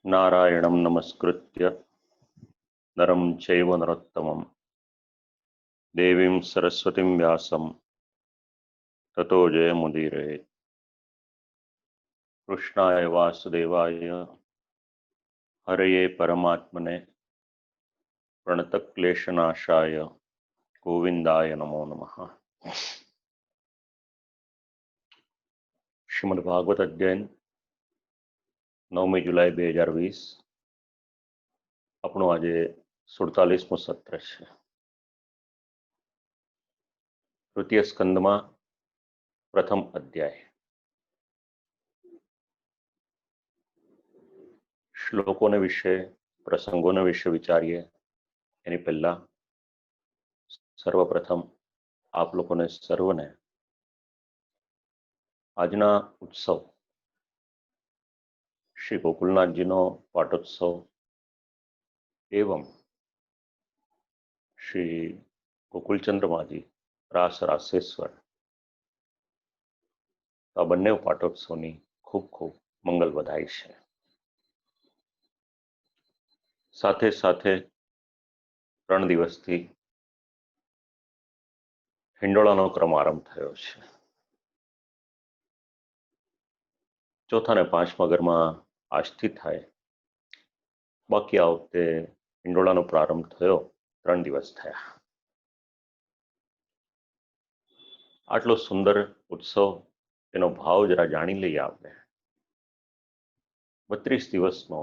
नारायणं नमस्कृत्य नरं चैव नरोत्तमं देवीं सरस्वतीं व्यासं ततो जयमुदीरयेत्। कृष्णाय वासुदेवाय हरये परमात्मने प्रणतक्लेशनाशाय गोविंदाय नमो नमः। શ્રીમદ ભાગવત અધ્યયન 9 જુલાઈ 2020 આપણું આજે 47મું સત્ર છે। તૃતીય સ્કંદમાં પ્રથમ અધ્યાય। શ્લોકોને વિશે પ્રસંગોને વિશે વિચારીએ એની પહેલા સર્વપ્રથમ આપ લોકોને સર્વને આજના ઉત્સવ શ્રી ગોકુલનાથજીનો પાટોત્સવ एवं श्री गोकुलचंद्रमाजी रास रासेश्वर आ बने पाटोत्सवनी खूब खूब मंगल बधाई है। साथे साथे 3 દિવસથી हिंडोळानो क्रम आरंभ थयो छे। चौथा ने 5मा घरमां आजथी थाय, बाकी आ वखते हिंडोळानो प्रारंभ थयो 3 દિવસ थया। आटलो सुंदर उत्सव एनो भाव जरा जाणी लईए आपणे। 32 દિવસનો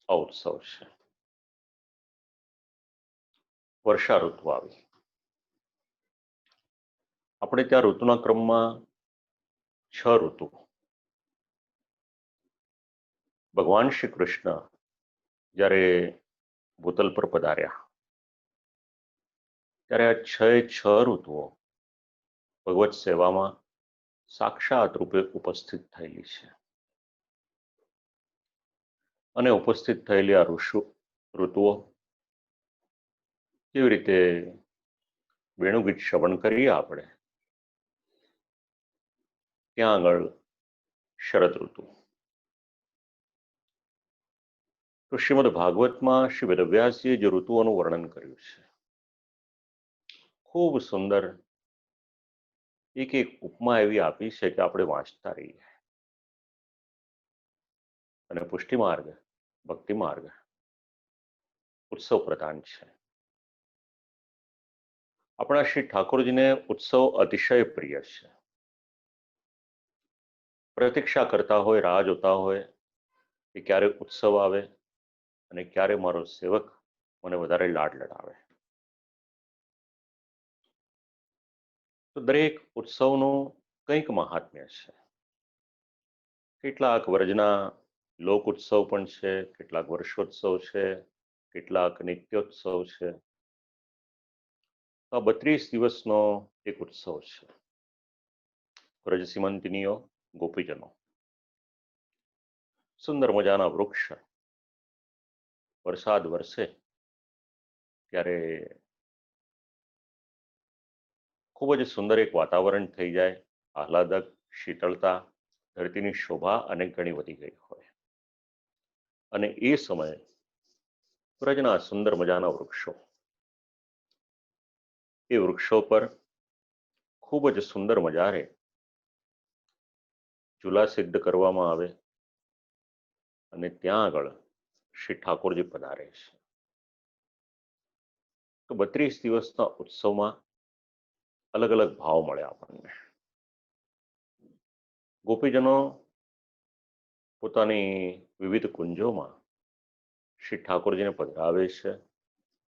आ उत्सव छे। वर्षा ऋतु आवी। આપણે ત્યાં ઋતુના ક્રમમાં 6 ઋતુ। ભગવાન શ્રી કૃષ્ણ જ્યારે ભૂતલ પર પધાર્યા ત્યારે આ 6 ઋતુઓ ભગવત સેવામાં સાક્ષાત રૂપે ઉપસ્થિત થયેલી છે અને ઉપસ્થિત થયેલી આ ઋતુઓ કેવી રીતે વેણુગીત શ્રવણ કરીએ આપણે ત્યાં આગળ શરદ ઋતુ। तो श्रीमद भागवत में श्री वेदव्यासजीए जो ऋतुओं वर्णन कर्યું છે खूब सुंदर एक एक उपमा एवी आपी है कि આપણે વાંચતા રહીએ અને પુષ્ટિ માર્ગ ભક્તિ માર્ગ उत्सव प्रधान है। अपना श्री ठाकुरजी ने उत्सव अतिशय प्रिय है। प्रतीक्षा करता हो राह जोता हो कि क्यारे उत्सव आवे અને ક્યારે મારો સેવક મને વધારે લાડ લડાવે। તો દરેક ઉત્સવનું કંઈક મહાત્મ્ય છે। કેટલાક વર્જના લોક ઉત્સવ પણ છે, કેટલાક વર્ષોત્સવ છે, કેટલાક નિત્યોત્સવ છે। આ 32 દિવસનો એક ઉત્સવ છે। વ્રજ સીમંતિનીઓ ગોપીજનો સુંદર મજાના વૃક્ષ વરસાદ વરસે ત્યારે खूब ज सुंदर एक वातावरण थई जाए, आह्लादक शीतलता धरतीनी शोभा अनेक गणी वधी गई होय अने ए समय व्रजना सुंदर मजाना वृक्षों ए वृक्षों पर खूब ज सुंदर मजारे झूला सिद्ध करवामां आवे अने त्यां आगळ श्री ठाकुरजी पधारे छे। तो 32 દિવસના उत्सवमां अलग अलग भाव मळे आपणने। गोपीजनों पोतानी विविध कुंजोमां श्री ठाकुरजीने पधरावे छे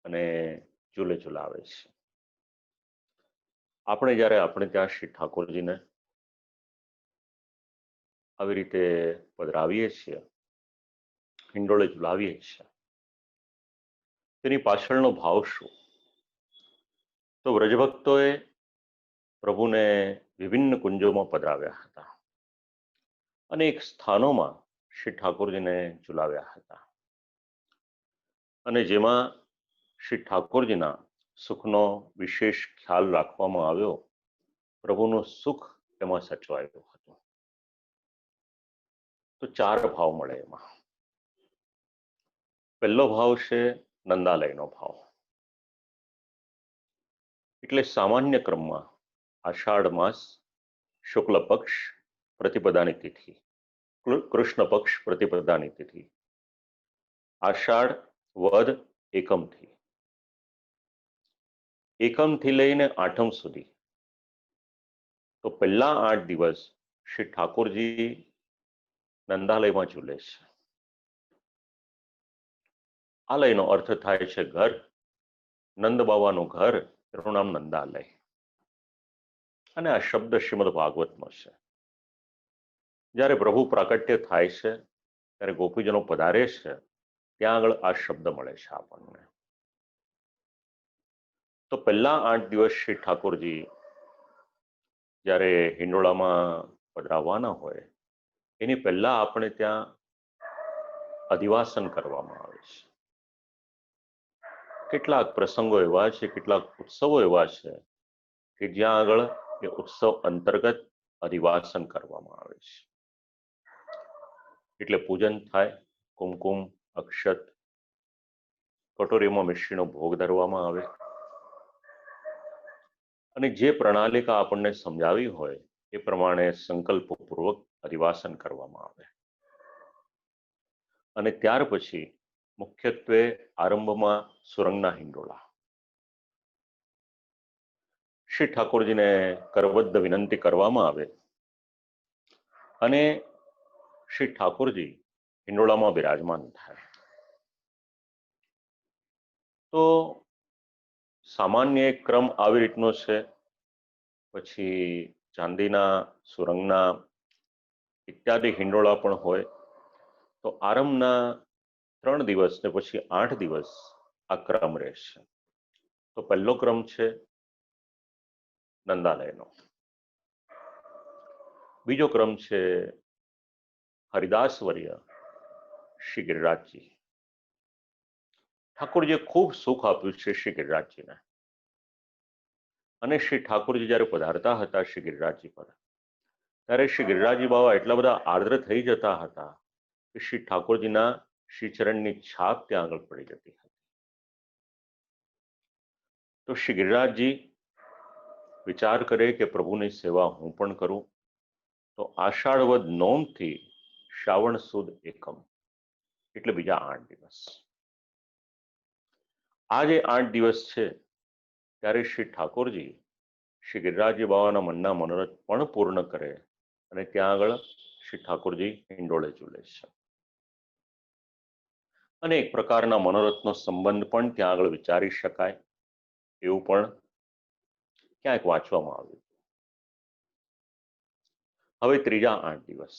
अने झूले झूलावे छे। આપણે જ્યારે આપણે ત્યાં શ્રી ઠાકોરજીને આવી રીતે પધરાવીએ છીએ, હિંડોળે ઝુલાવીએ છીએ, તેની પાછળનો ભાવ શું? તો વ્રજભક્તોએ પ્રભુને વિભિન્ન કુંજોમાં પધરાવ્યા હતા, અનેક સ્થાનોમાં શ્રી ઠાકોરજીને ઝુલાવ્યા હતા અને જેમાં શ્રી ઠાકોરજીના સુખનો વિશેષ ખ્યાલ રાખવામાં આવ્યો, પ્રભુનું સુખ એમાં સચવાયું હતું। 4 ભાવ મળે એમાં। પહેલો ભાવ છે નંદાલયનો ભાવ. એટલે સામાન્ય ક્રમમાં આષાઢ માસ શુક્લ પક્ષ પ્રતિપદાની તિથિ, કૃષ્ણ પક્ષ પ્રતિપદાની તિથિ, આષાઢ વદ એકમથી લઈને આઠમ સુધી, તો પહેલા 8 દિવસ શ્રી ઠાકોરજી નંદાલયમાં ઝૂલે છે. આલયનો અર્થ થાય છે ઘર. નંદ બાબાનું ઘર, એનું નામ નંદાલય. અને આ શબ્દ શ્રીમદ ભાગવતનો છે. જ્યારે પ્રભુ પ્રાકટ્ય થાય છે ત્યારે ગોપીજનો પધારે છે, ત્યાં આગળ આ શબ્દ મળે છે આપણને. તો પહેલા 8 દિવસ શ્રી ઠાકોરજી જ્યારે હિંડોળામાં પધરાવવાના હોય એની પહેલા આપણે ત્યાં અધિવાસન કરવામાં આવે છે. કેટલાક પ્રસંગો એવા છે, કેટલાક ઉત્સવો એવા છે કે જ્યાં આગળ એ ઉત્સવ અંતર્ગત અધિવાસન કરવામાં આવે છે. એટલે પૂજન થાય, કુમકુમ, અક્ષત, કટોરીમાં મિશ્રીનો ભોગ ધરવામાં આવે અને જે પ્રણાલિકા આપણને સમજાવી હોય એ પ્રમાણે સંકલ્પપૂર્વક અધિવાસન કરવામાં આવે. અને ત્યાર પછી મુખ્યત્વે આરંભમાં સુરંગના હિંડોળા. શ્રી ઠાકોરજીને કરબદ્ધ વિનંતી કરવામાં આવે અને શ્રી ઠાકોરજી હિંડોળામાં બિરાજમાન થાય. તો સામાન્ય એક ક્રમ આવી રીતનો છે. પછી ચાંદીના, સુરંગના ઇત્યાદિ હિંડોળા પણ હોય. તો આરંભના 3 દિવસ ને પછી 8 દિવસ આ ક્રમ રહેશે. તો પહેલો ક્રમ છે નંદાલયનો. બીજો ક્રમ છે હરિદાસવર્ય શ્રી ગિરિરાજજી. ઠાકોરજીએ ખૂબ સુખ આપ્યું છે શ્રી ગિરિરાજજીને. અને શ્રી ઠાકોરજી જ્યારે પધારતા હતા શ્રી ગિરિરાજજી પર, ત્યારે શ્રી ગિરિરાજજી બાબા એટલા બધા આર્દ્ર થઈ જતા હતા કે શ્રી ઠાકોરજીના શ્રીચરણની છાપ ત્યાં આગળ પડી જતી હતી. તો શ્રી ગિરિરાજજી વિચાર કરે કે પ્રભુની સેવા હું પણ કરું. તો આષાઢ વદ 9 થી શ્રાવણ સુદ એકમ, એટલે બીજા 8 દિવસ. આ જે 8 દિવસ છે ત્યારે શ્રી ઠાકોરજી શ્રી ગિરિરાજજી બાબાના મનના મનોરથ પણ પૂર્ણ કરે અને ત્યાં આગળ શ્રી ઠાકોરજી હિંડોળે ઝૂલે છે. અને એક પ્રકારના મનોરથનો સંબંધ પણ ત્યાં આગળ વિચારી શકાય એવું પણ ક્યાંક વાંચવામાં આવ્યું. હવે ત્રીજા 8 દિવસ,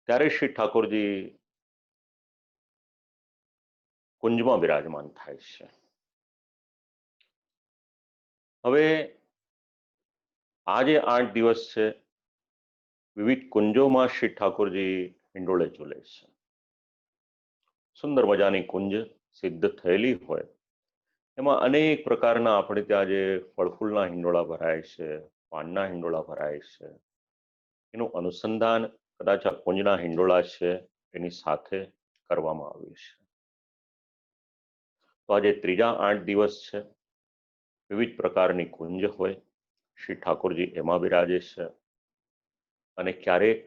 ત્યારે શ્રી ઠાકોરજી કુંજમાં બિરાજમાન થાય છે. હવે આ જે 8 દિવસ છે વિવિધ કુંજોમાં શ્રી ઠાકોરજી હિંડોળે ઝૂલે છે. સુંદર મજાની કુંજ સિદ્ધ થયેલી હોય, એમાં અનેક પ્રકારના આપણે ત્યાં જે ફળફૂલના હિંડોળા ભરાય છે, પાનના હિંડોળા ભરાય છે, એનું અનુસંધાન કદાચ આ કુંજના હિંડોળા છે એની સાથે કરવામાં આવ્યું છે. તો આજે ત્રીજા 8 દિવસ છે, વિવિધ પ્રકારની કુંજ હોય, શ્રી ઠાકોરજી એમાં બિરાજે છે. અને ક્યારેક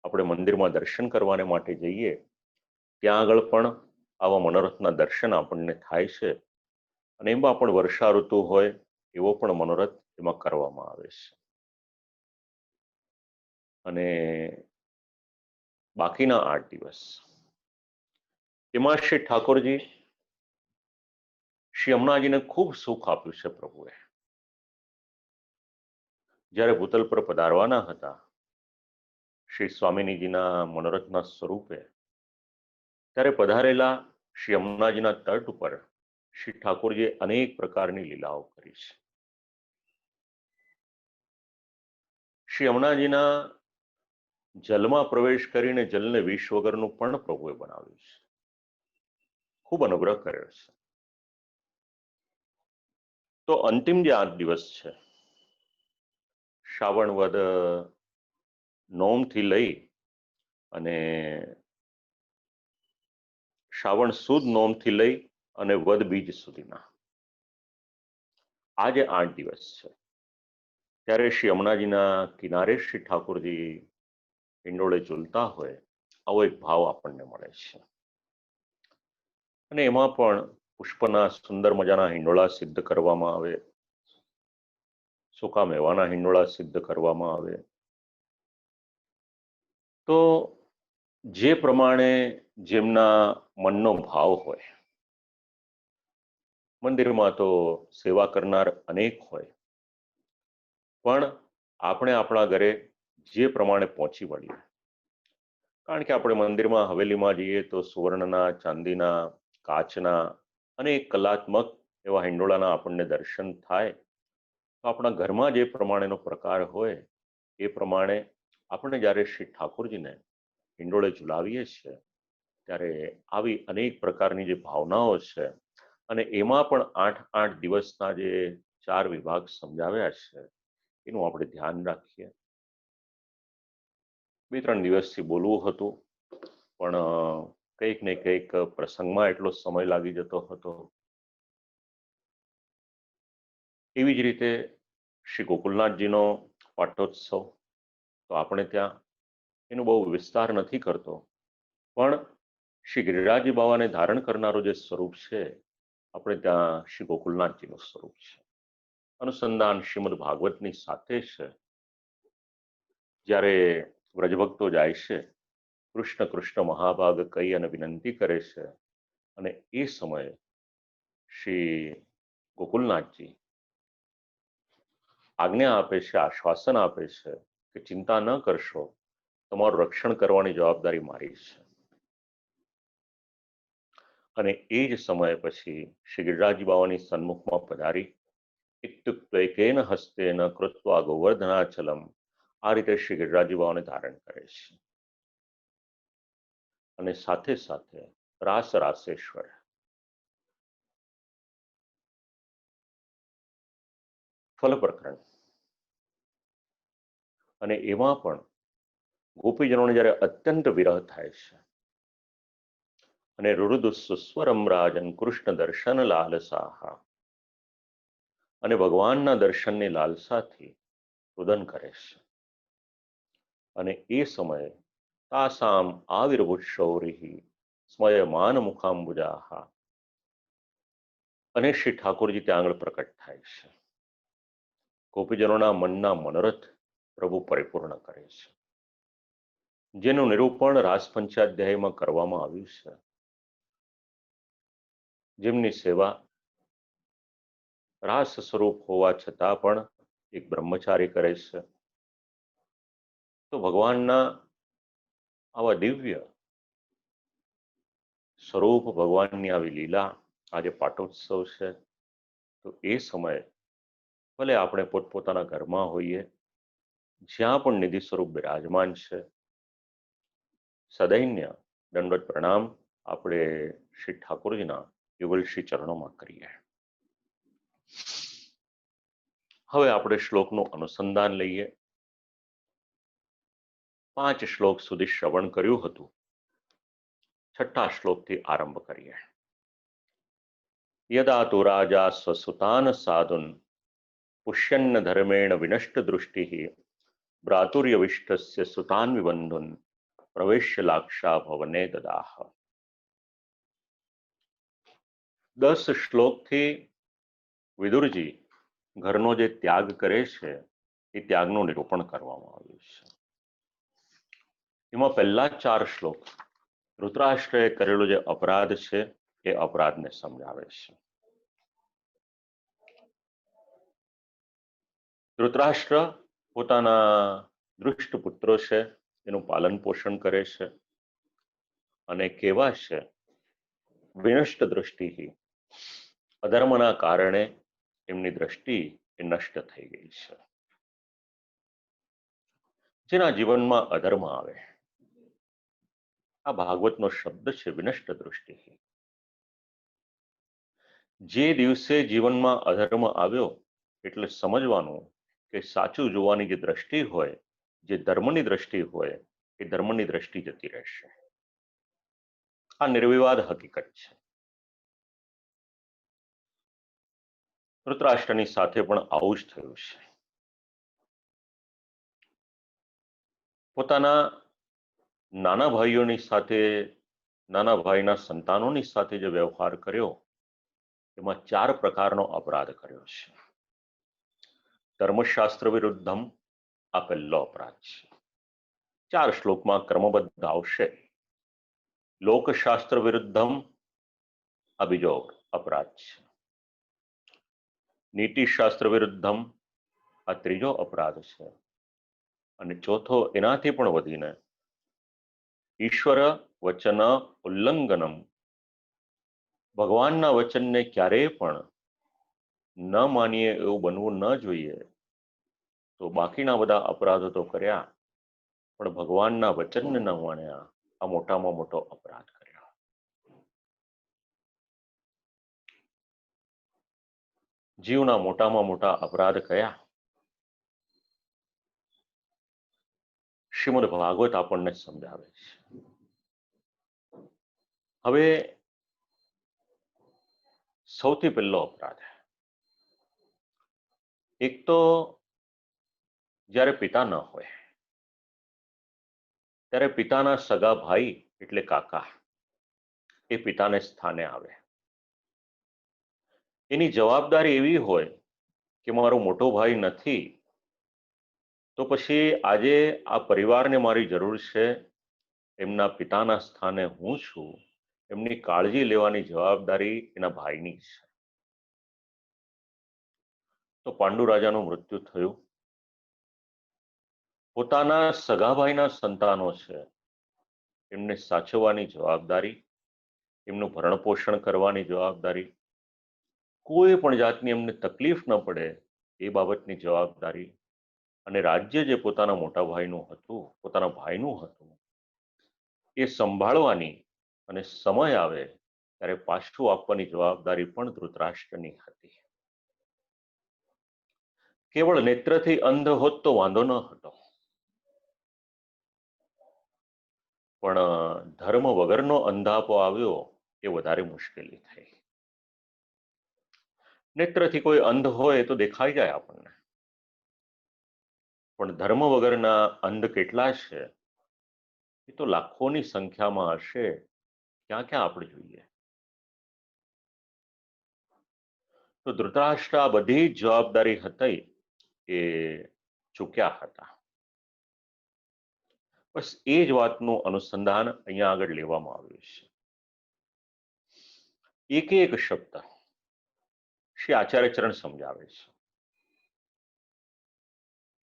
આપણે મંદિરમાં દર્શન કરવાને માટે જઈએ, ત્યાં આગળ પણ આવા મનોરથના દર્શન આપણને થાય છે. અને એમાં પણ વર્ષા ઋતુ હોય એવો પણ મનોરથ એમાં કરવામાં આવે છે. અને બાકીના 8 દિવસ એમાં શ્રી ઠાકોરજી શ્રી યમુનાજીને ખૂબ સુખ આપ્યું છે પ્રભુએ. જ્યારે ભૂતલ પર પધારવાના હતા શ્રી સ્વામિનીજીના મનોરથના સ્વરૂપે, ત્યારે પધારેલા શ્રી યમુનાજીના તટ ઉપર શ્રી ઠાકોરજીએ અનેક પ્રકારની લીલાઓ કરી છે. શ્રી યમુનાજીના જલમાં પ્રવેશ કરીને જલને વિષ વગરનું પણ પ્રભુએ બનાવ્યું છે. ખૂબ અનુગ્રહ કર્યો છે. તો અંતિમ જે 8 દિવસ છે, શ્રાવણ વદ 9 થી લઈ અને શ્રાવણ સુદ નોમથી લઈ અને વદ બીજ સુધીના આ જે 8 દિવસ છે, ત્યારે શ્રી યમુનાજીના કિનારે શ્રી ઠાકોરજી હિંડોળે ઝૂલતા હોય આવો એક ભાવ આપણને મળે છે. અને એમાં પણ પુષ્પના સુંદર મજાના હિંડોળા સિદ્ધ કરવામાં આવે, સૂકા મેવાના હિંડોળા સિદ્ધ કરવામાં આવે. તો જે પ્રમાણે જેમના મનનો ભાવ હોય, મંદિરમાં તો સેવા કરનાર અનેક હોય, પણ આપણે આપણા ઘરે જે પ્રમાણે પહોંચી વળીએ, કારણ કે આપણે મંદિરમાં હવેલીમાં જઈએ તો સુવર્ણના, ચાંદીના, કાચના અનેક કલાત્મક એવા હિંડોળાના આપણને દર્શન થાય. તો આપણા ઘરમાં જે પ્રમાણેનો પ્રકાર હોય એ પ્રમાણે આપણે જ્યારે શ્રી ઠાકોરજીને હિંડોળે ઝુલાવીએ છીએ ત્યારે આવી અનેક પ્રકારની જે ભાવનાઓ છે, અને એમાં પણ 8 દિવસના જે 4 વિભાગ સમજાવ્યા છે એનું આપણે ધ્યાન રાખીએ. 2-3 દિવસથી બોલવું હતું, પણ કંઈક ને કંઈક પ્રસંગમાં એટલો સમય લાગી જતો હતો. એવી જ રીતે શ્રી ગોકુલનાથજીનો પાટોત્સવ તો આપણે ત્યાં એનો બહુ વિસ્તાર નથી કરતો, પણ શ્રી ગિરિરાજજી બાવાને ધારણ કરનારું જે સ્વરૂપ છે આપણે ત્યાં શ્રી ગોકુલનાથજીનું સ્વરૂપ છે. અનુસંધાન શ્રીમદ ભાગવતની સાથે છે. જ્યારે વ્રજભક્તો જાય છે, કૃષ્ણ કૃષ્ણ મહાભાગ કહી અને વિનંતી કરે છે, અને એ સમયે શ્રી ગોકુલનાથજી આજ્ઞા આપે છે, આશ્વાસન આપે છે કે ચિંતા ન કરશો, તમારું રક્ષણ કરવાની જવાબદારી મારી છે. અને એ જ સમય પછી શ્રી ગિરિરાજજી બાવાની સન્મુખમાં પધારી ઇત્યુક્તૈકેન હસ્તેન કૃત્વા ગોવર્ધનાચલમ, આ રીતે શ્રી ગિરિરાજજી બાવાને ધારણ કરે છે. અને સાથે સાથે રાસ રાસેશ્વર, ફલ પ્રકરણ, અને એમાં પણ ગોપીજનોને જ્યારે અત્યંત વિરહ થાય છે અને રુરુદુસ્વરમ રાજન કૃષ્ણ દર્શન લાલસાહા, અને ભગવાનના દર્શનની લાલસાથી રુદન કરે છે. અને એ સમયે તાસામ આવિર્ભુત સ્મયમાન મુખાંબુજાહા, અને શ્રી ઠાકોરજી ત્યાં આગળ પ્રકટ થાય છે. ગોપીજનોના મનના મનોરથ પ્રભુ પરિપૂર્ણ કરે છે, જેનું નિરૂપણ રાસ પંચાધ્યાયમાં કરવામાં આવ્યું છે. જેમની સેવા રાસ સ્વરૂપ હોવા છતાં પણ એક બ્રહ્મચારી કરે છે, તો ભગવાનના આવા દિવ્ય સ્વરૂપ, ભગવાનની આવી લીલા, આજે પાટોત્સવ છે, તો એ સમયે ભલે આપણે પોતપોતાના ઘરમાં હોઈએ, જ્યાં પણ નિધિ સ્વરૂપ બિરાજમાન છે, સદૈન્ય દંડવત પ્રણામ આપણે શ્રી ઠાકોરજીના યુગલ શ્રી ચરણોમાં કરીએ. હવે આપણે શ્લોકનું અનુસંધાન લઈએ. 5 શ્લોક સુધી શ્રવણ કર્યું હતું. 6ઠ્ઠા શ્લોકથી આરંભ કરીએ. યદા તુ રાજા સ્વસુતાન સાધુન પુષ્યન્ન ધર્મેણ વિનષ્ટ દૃષ્ટિ ભ્રાતુર્યવિષ્ટસ્ય સુતાન વિબંધુન પ્રવેશ્ય લાક્ષા ભવને દદાહ. 10 શ્લોકથી વિદુરજી ઘરનો જે ત્યાગ કરે છે એ ત્યાગનું નિરૂપણ કરવામાં આવ્યું છે. એમાં પહેલા 4 શ્લોક ધૃતરાષ્ટ્રએ કરેલો જે અપરાધ છે એ અપરાધને સમજાવે છે. ધૃતરાષ્ટ્ર પોતાના દુષ્ટ પુત્રો છે એનું પાલન પોષણ કરે છે, અને કેવા છે વિનષ્ટ દૃષ્ટિ, અધર્મના કારણે એમની દ્રષ્ટિ એ નષ્ટ થઈ ગઈ છે. જેના જીવનમાં અધર્મ આવે, આ ભાગવતનો શબ્દ છે વિનષ્ટ દૃષ્ટિ. જે દિવસે જીવનમાં અધર્મ આવ્યો એટલે સમજવાનું કે સાચું જોવાની જે દ્રષ્ટિ હોય, જે ધર્મની દ્રષ્ટિ હોય, એ ધર્મની દ્રષ્ટિ જતી રહેશે. આ નિર્વિવાદ હકીકત છે. ધૃતરાષ્ટ્રની સાથે પણ આવું જ થયું છે. પોતાના નાના ભાઈઓની સાથે, નાના ભાઈના સંતાનોની સાથે જે વ્યવહાર કર્યો એમાં 4 પ્રકારનો અપરાધ કર્યો છે. ધર્મશાસ્ત્ર વિરુદ્ધમ આ પહેલો અપરાધ છે. 4 શ્લોકમાં ક્રમબદ્ધ આવશે. લોકશાસ્ત્ર વિરુદ્ધમ આ બીજો અપરાધ છે. નીતિશાસ્ત્ર વિરુદ્ધમ આ ત્રીજો અપરાધ છે. અને ચોથો એનાથી પણ વધીને ઈશ્વર વચન ઉલ્લંઘનમ, ભગવાનના વચનને ક્યારેય પણ ન માનીએ એવું બનવું ન જોઈએ. તો બાકીના બધા અપરાધો તો કર્યા, પણ ભગવાનના વચનને ન માન્યા, આ મોટામાં મોટો અપરાધ કર્યો. જીવના મોટામાં મોટા અપરાધ કયા? શ્રીમદ ભાગવત આપણને સમજાવે છે. હવે સૌથી પહેલો અપરાધ, એક તો જ્યારે પિતા ન હોય ત્યારે પિતાના સગા ભાઈ એટલે કાકા એ પિતાને સ્થાને આવે. એની જવાબદારી એવી હોય કે મારો મોટો ભાઈ નથી તો પછી આજે આ પરિવારને મારી જરૂર છે, એમના પિતાના સ્થાને હું છું, એમની કાળજી લેવાની જવાબદારી એના ભાઈની છે. તો પાંડુ રાજાનું મૃત્યુ થયું. પોતાના સગાભાઈના સંતાનો છે એમને સાચવવાની જવાબદારી, એમનું ભરણ પોષણ કરવાની જવાબદારી, કોઈ પણ જાતની એમને તકલીફ ન પડે એ બાબતની જવાબદારી, અને રાજ્ય જે પોતાના મોટા ભાઈનું હતું, પોતાના ભાઈનું હતું, એ સંભાળવાની અને સમય આવે ત્યારે પાછું આપવાની જવાબદારી પણ ધૃતરાષ્ટ્રની હતી. કેવળ નેત્રથી અંધ હોત તો વાંધો ન હતો, પણ ધર્મ વગરનો અંધાપો આવ્યો એ વધારે મુશ્કેલી થઈ. નેત્રથી કોઈ અંધ હોય તો દેખાઈ જાય આપણને, પણ ધર્મ વગરના અંધ કેટલા છે એ તો લાખોની સંખ્યામાં હશે. ક્યાં ક્યાં આપણે જોઈએ. તો ધૃતરાષ્ટ્ર આ બધી જ જવાબદારી હતી એ ચૂક્યા હતા. બસ એ જ વાતનું અનુસંધાન અહીંયા આગળ લેવામાં આવ્યું છે. એક એક શબ્દ શ્રી આચાર્ય ચરણ સમજાવે છે.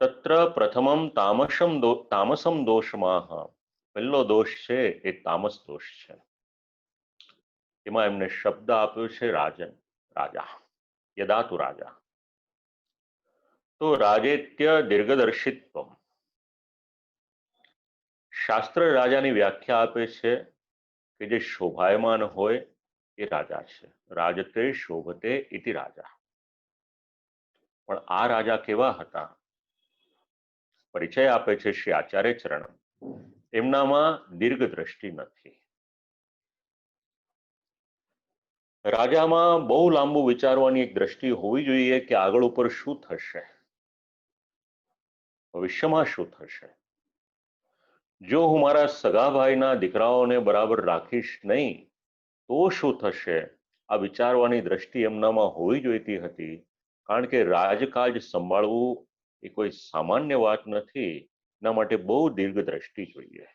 તત્ર પ્રથમમ તામસમ દોષમાં, પહેલો દોષ છે એ તામસ દોષ છે. એમાં એમને શબ્દ આપ્યો છે રાજન, રાજા, યદાતુ રાજા. તો રાજેત્ય દીર્ઘદર્શિત્વ, શાસ્ત્ર રાજાની વ્યાખ્યા આપે છે કે જે શોભાયમાન હોય એ રાજા છે. રાજતે શોભતે ઇતિ રાજા. પણ આ રાજા કેવા હતા? પરિચય આપે છે શ્રી આચાર્ય ચરણ. એમનામાં દીર્ઘ દ્રષ્ટિ નથી. રાજામાં બહુ લાંબુ વિચારવાની એક દ્રષ્ટિ હોવી જોઈએ કે આગળ ઉપર શું થશે, ભવિષ્યમાં શું થશે. જો હું મારા સગા ભાઈના દીકરાઓને બરાબર રાખીશ નહીં તો શું થશે, આ વિચારવાની દ્રષ્ટિ એમનામાં હોવી જોઈતી હતી. કારણ કે રાજકાજ સંભાળવું એ કોઈ સામાન્ય વાત નથી. એના માટે બહુ દીર્ઘ દ્રષ્ટિ જોઈએ.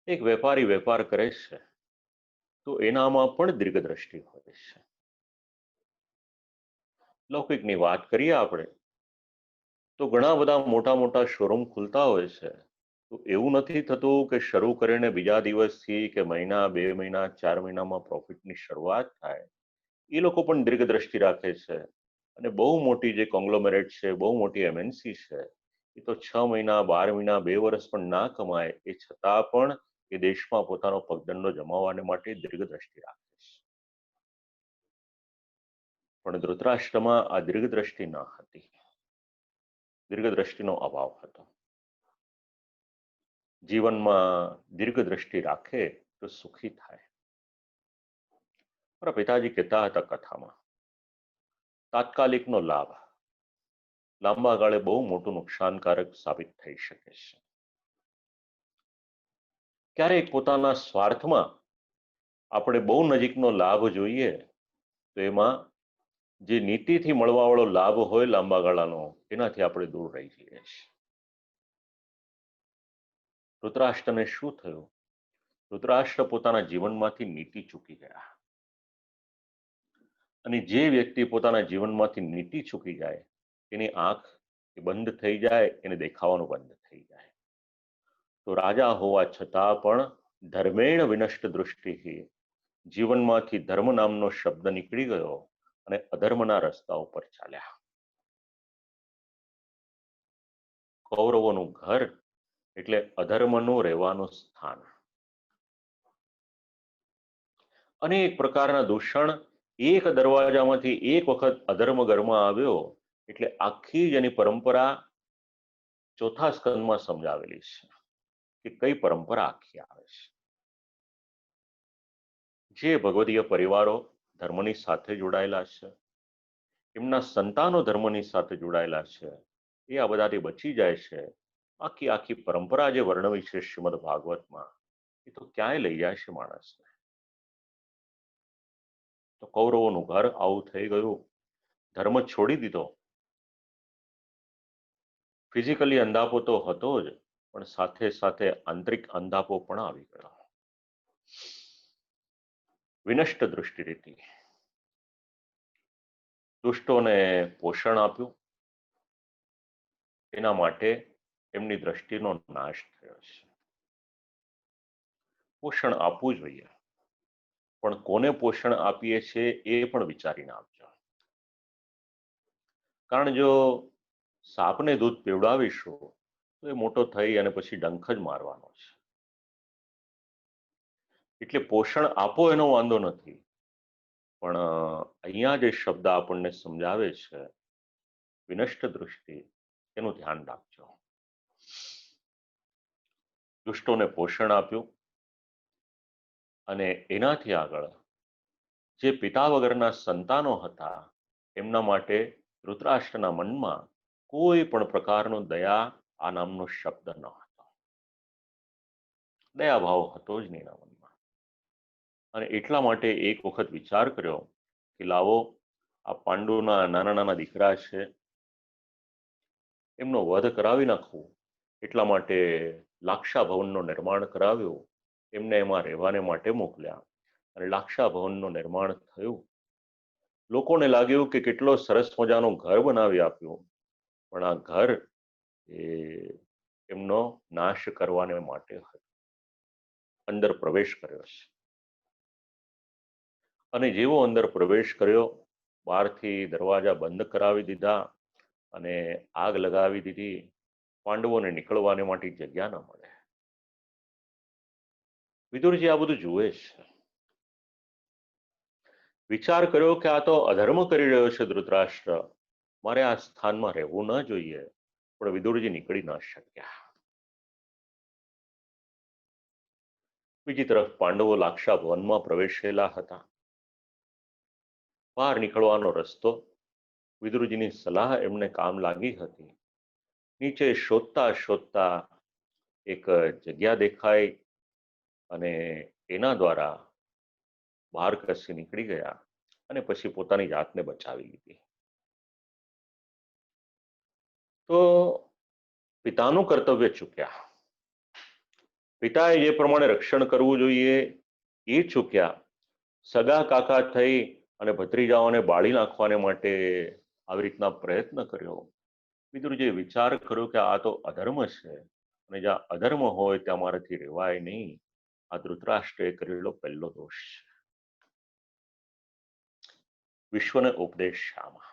એક વેપારી વેપાર કરે છે તો એનામાં પણ દીર્ઘ દ્રષ્ટિ હોય છે. લૌકિકની વાત કરીએ આપણે તો ઘણા બધા મોટા મોટા શોરૂમ ખુલતા હોય છે. તો એવું નથી થતું કે શરૂ કરીને બીજા દિવસથી કે મહિના, 2 મહિના, 4 મહિનામાં પ્રોફિટની શરૂઆત થાય. એ લોકો પણ દીર્ઘ દ્રષ્ટિ રાખે છે. અને બહુ મોટી જે કોંગ્લોમેરેટ છે, બહુ મોટી એમએનસી છે, એ તો 6 મહિના, 12 મહિના, 2 વર્ષ પણ ના કમાય એ છતાં પણ એ દેશમાં પોતાનો પગદંડો જમાવવાને માટે દીર્ઘ દ્રષ્ટિ રાખે છે. પણ ધૃતરાષ્ટ્રમાં આ દીર્ઘ દ્રષ્ટિ ન હતી. દીર્ઘ દ્રષ્ટિનો અભાવ હતો. જીવનમાં દીર્ઘ દ્રષ્ટિ રાખે તો સુખી થાય. મારા પિતાજી કહેતા હતા કથામાં, તાત્કાલિકનો લાભ લાંબા ગાળે બહુ મોટું નુકસાનકારક સાબિત થઈ શકે છે. ક્યારેક પોતાના સ્વાર્થમાં આપણે બહુ નજીકનો લાભ જોઈએ તો એમાં જે નીતિથી મળવાવાળો લાભ હોય લાંબા ગાળાનો, એનાથી આપણે દૂર રહી જઈએ છીએ. ધૃતરાષ્ટ્રને શું થયું? ધૃતરાષ્ટ્ર પોતાના જીવનમાંથી નીતિ ચૂકી ગયા. અને જે વ્યક્તિ પોતાના જીવનમાંથી નીતિ ચૂકી જાય એની આંખ બંધ થઈ જાય, એને દેખાવાનું બંધ થઈ જાય. તો રાજા હોવા છતાં પણ ધર્મેણ વિનષ્ટ દૃષ્ટિ, જીવનમાંથી ધર્મ નામનો શબ્દ નીકળી ગયો અને અધર્મના રસ્તા ઉપર ચાલ્યા. કૌરવોનું ઘર એટલે અધર્મનું રહેવાનું સ્થાન. અનેક પ્રકારના દૂષણ એક દરવાજામાંથી એક વખત અધર્મ ઘરમાં આવ્યો એટલે આખી જ એની પરંપરા ચોથા સ્કંદમાં સમજાવેલી છે કે કઈ પરંપરા આખી આવે છે. જે ભગવદીય પરિવારો ધર્મની સાથે જોડાયેલા છે, એમના સંતાનો ધર્મની સાથે જોડાયેલા છે, એ આ બધાથી બચી જાય છે. આખી પરંપરા જે વર્ણવી છે શ્રીમદ ભાગવતમાં, એ તો ક્યાંય લઈ જાય છે માણસને. તો કૌરવોનું ઘર આવું થઈ ગયું, ધર્મ છોડી દીધો. ફિઝિકલી અંધાપો તો હતો જ, પણ સાથે સાથે આંતરિક અંધાપો પણ આવી ગયો. વિનષ્ટ દૃષ્ટિ રીતિ. દુષ્ટોને પોષણ આપ્યું, એના માટે એમની દ્રષ્ટિનો નાશ થયો છે. પોષણ આપવું જોઈએ, પણ કોને પોષણ આપીએ છીએ એ પણ વિચારીને આપજો. કારણ જો સાપને દૂધ પીવડાવીશું તો એ મોટો થઈ અને પછી ડંખ જ મારવાનો છે. એટલે પોષણ આપો એનો વાંધો નથી, પણ અહીંયા જે શબ્દ આપણને સમજાવે છે વિનષ્ટ દૃષ્ટિ, એનું ધ્યાન રાખજો. દુષ્ટોને પોષણ આપ્યું અને એનાથી આગળ જે પિતા વગરના સંતાનો હતા એમના માટે ધૃતરાષ્ટ્રના મનમાં કોઈ પણ પ્રકારનો દયા આ નામનો શબ્દ ન હતો. દયાભાવ હતો જ નહીં એના મનમાં. અને એટલા માટે એક વખત વિચાર કર્યો કે લાવો આ પાંડુના નાના નાના દીકરા છે, એમનો વધ કરાવી નાખવું. એટલા માટે લાક્ષા ભવનનું નિર્માણ કરાવ્યું, એમને એમાં રહેવાને માટે મોકલ્યા અને લાક્ષા ભવનનું નિર્માણ થયું. લોકોને લાગ્યું કે કેટલો સરસ મજાનું ઘર બનાવી આપ્યું, પણ આ ઘર એ એમનો નાશ કરવાને માટે અંદર પ્રવેશ કર્યો છે. અને જેવો અંદર પ્રવેશ કર્યો, બહારથી દરવાજા બંધ કરાવી દીધા અને આગ લગાવી દીધી. પાંડવોને નીકળવાને માટે જગ્યા ન મળે. વિદુરજી આ બધું જુએ છે. વિચાર કર્યો કે આ તો અધર્મ કરી રહ્યો છે ધૃતરાષ્ટ્ર, મારે આ સ્થાનમાં રહેવું ન જોઈએ, પણ વિદુરજી નીકળી ન શક્યા. બીજી તરફ પાંડવો લાક્ષા ભવનમાં પ્રવેશેલા હતા. બહાર નીકળવાનો રસ્તો વિદુરજીની સલાહ એમને કામ લાગી હતી. નીચે શોધતા શોધતા એક જગ્યા દેખાઈ અને એના દ્વારા બહાર ખસી નીકળી ગયા અને પછી પોતાની જાતને બચાવી લીધી. તો પિતાનું કર્તવ્ય ચૂક્યા. પિતાએ જે પ્રમાણે રક્ષણ કરવું જોઈએ એ ચૂક્યા. સગા કાકા થઈ અને ભત્રીજાઓને બાળી નાખવાને માટે આવી રીતના પ્રયત્ન કર્યો. વિદુરજીએ વિચાર કર્યો કે આ તો અધર્મ છે અને જ્યાં અધર્મ હોય ત્યાં મારાથી રહેવાય નહીં. આ ધૃતરાષ્ટ્રએ કરેલો પહેલો દોષ છે. વિશ્વને ઉપદેશ શામાં?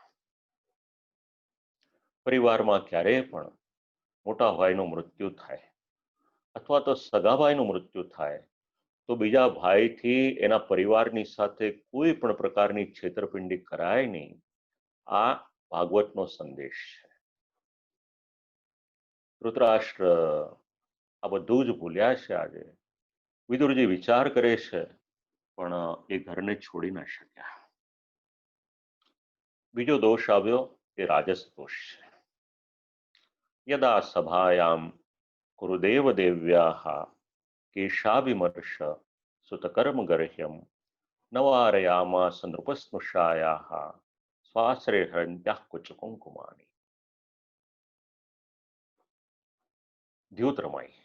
પરિવારમાં ક્યારેય પણ મોટા ભાઈનું મૃત્યુ થાય અથવા તો સગા ભાઈનું મૃત્યુ થાય તો બીજા ભાઈથી એના પરિવારની સાથે કોઈ પણ પ્રકારની છેતરપિંડી કરાય નહીં. આ ભાગવતનો સંદેશ છે. ધૃતરાષ્ટ્ર આ બધું જ ભૂલ્યા છે આજે. વિદુરજી વિચાર કરે છે, પણ એ ઘરને છોડી ન શક્યા. બીજો દોષ આવ્યો એ રાજસ દોષ છે. યદા સભાયામ કુરુદેવ દેવ્યાહ કેશાવિમર્શ સુતકર્મ ગર્હ્યમ નવારયામાસ નૃપસ્નુષાયાહ સ્વાશ્રે હરંત્યાહ કુચ કુંકુમાની. દ્યુતરમાઈ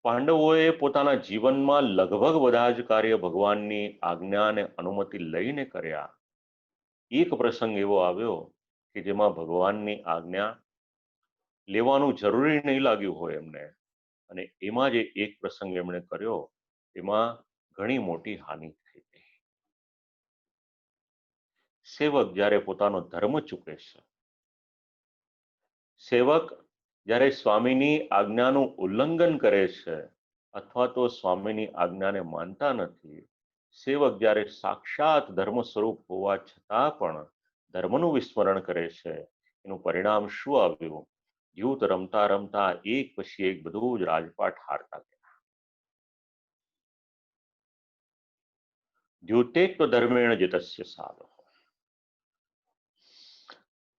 પાંડવોએ પોતાના જીવનમાં લગભગ બધા જ કાર્ય ભગવાનની આજ્ઞા અને અનુમતિ લઈને કર્યા. એક પ્રસંગ એવો આવ્યો કે જેમાં ભગવાનની આજ્ઞા લેવાનું જરૂરી નહીં લાગ્યું હોય એમને, અને એમાં જે એક પ્રસંગ એમણે કર્યો એમાં ઘણી મોટી હાનિ થઈ ગઈ. સેવક જ્યારે પોતાનો ધર્મ ચૂકે છે, સેવક જ્યારે સ્વામીની આજ્ઞાનું ઉલ્લંઘન કરે છે અથવા તો સ્વામીની આજ્ઞાને માનતા નથી, સેવક જ્યારે સાક્ષાત ધર્મ સ્વરૂપ હોવા છતાં પણ ધર્મનું વિસ્મરણ કરે છે, એનું પરિણામ શું આવ્યું? યુદ્ધ રમતા રમતા એક પછી એક બધું જ રાજપાટ હારતા ગયા. દ્યુતે તો ધર્મેણ જીતસ્ય સાધો.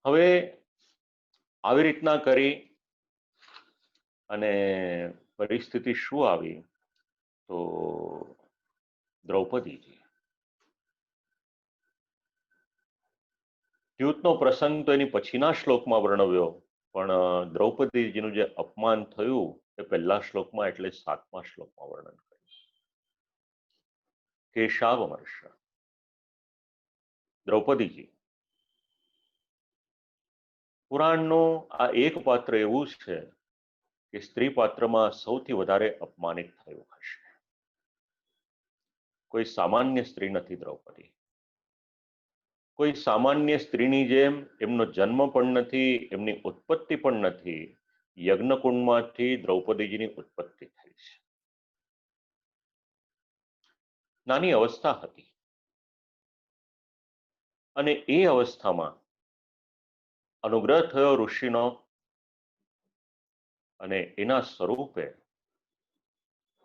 હવે આવી રીતના કરી અને પરિસ્થિતિ શું આવી? તો દ્રૌપદીજી, દ્યુતનો પ્રસંગ તો એની પછીના શ્લોકમાં વર્ણવ્યો, પણ દ્રૌપદીજીનું જે અપમાન થયું એ પહેલા શ્લોકમાં એટલે 7મા શ્લોકમાં વર્ણન કર્યું. કેશાવમર્શ. દ્રૌપદીજી, પુરાણનું આ એક પાત્ર એવું છે કે સ્ત્રી પાત્રમાં સૌથી વધારે અપમાનિત થયું હશે. કોઈ સામાન્ય સ્ત્રી નથી દ્રૌપદી. કોઈ સામાન્ય સ્ત્રીની જેમ એમનો જન્મ પણ નથી, એમની ઉત્પત્તિ પણ નથી. યજ્ઞકુંડમાંથી દ્રૌપદીજીની ઉત્પત્તિ થઈ છે. નાની અવસ્થા હતી અને એ અવસ્થામાં અનુગ્રહ થયો ઋષિનો અને એના સ્વરૂપે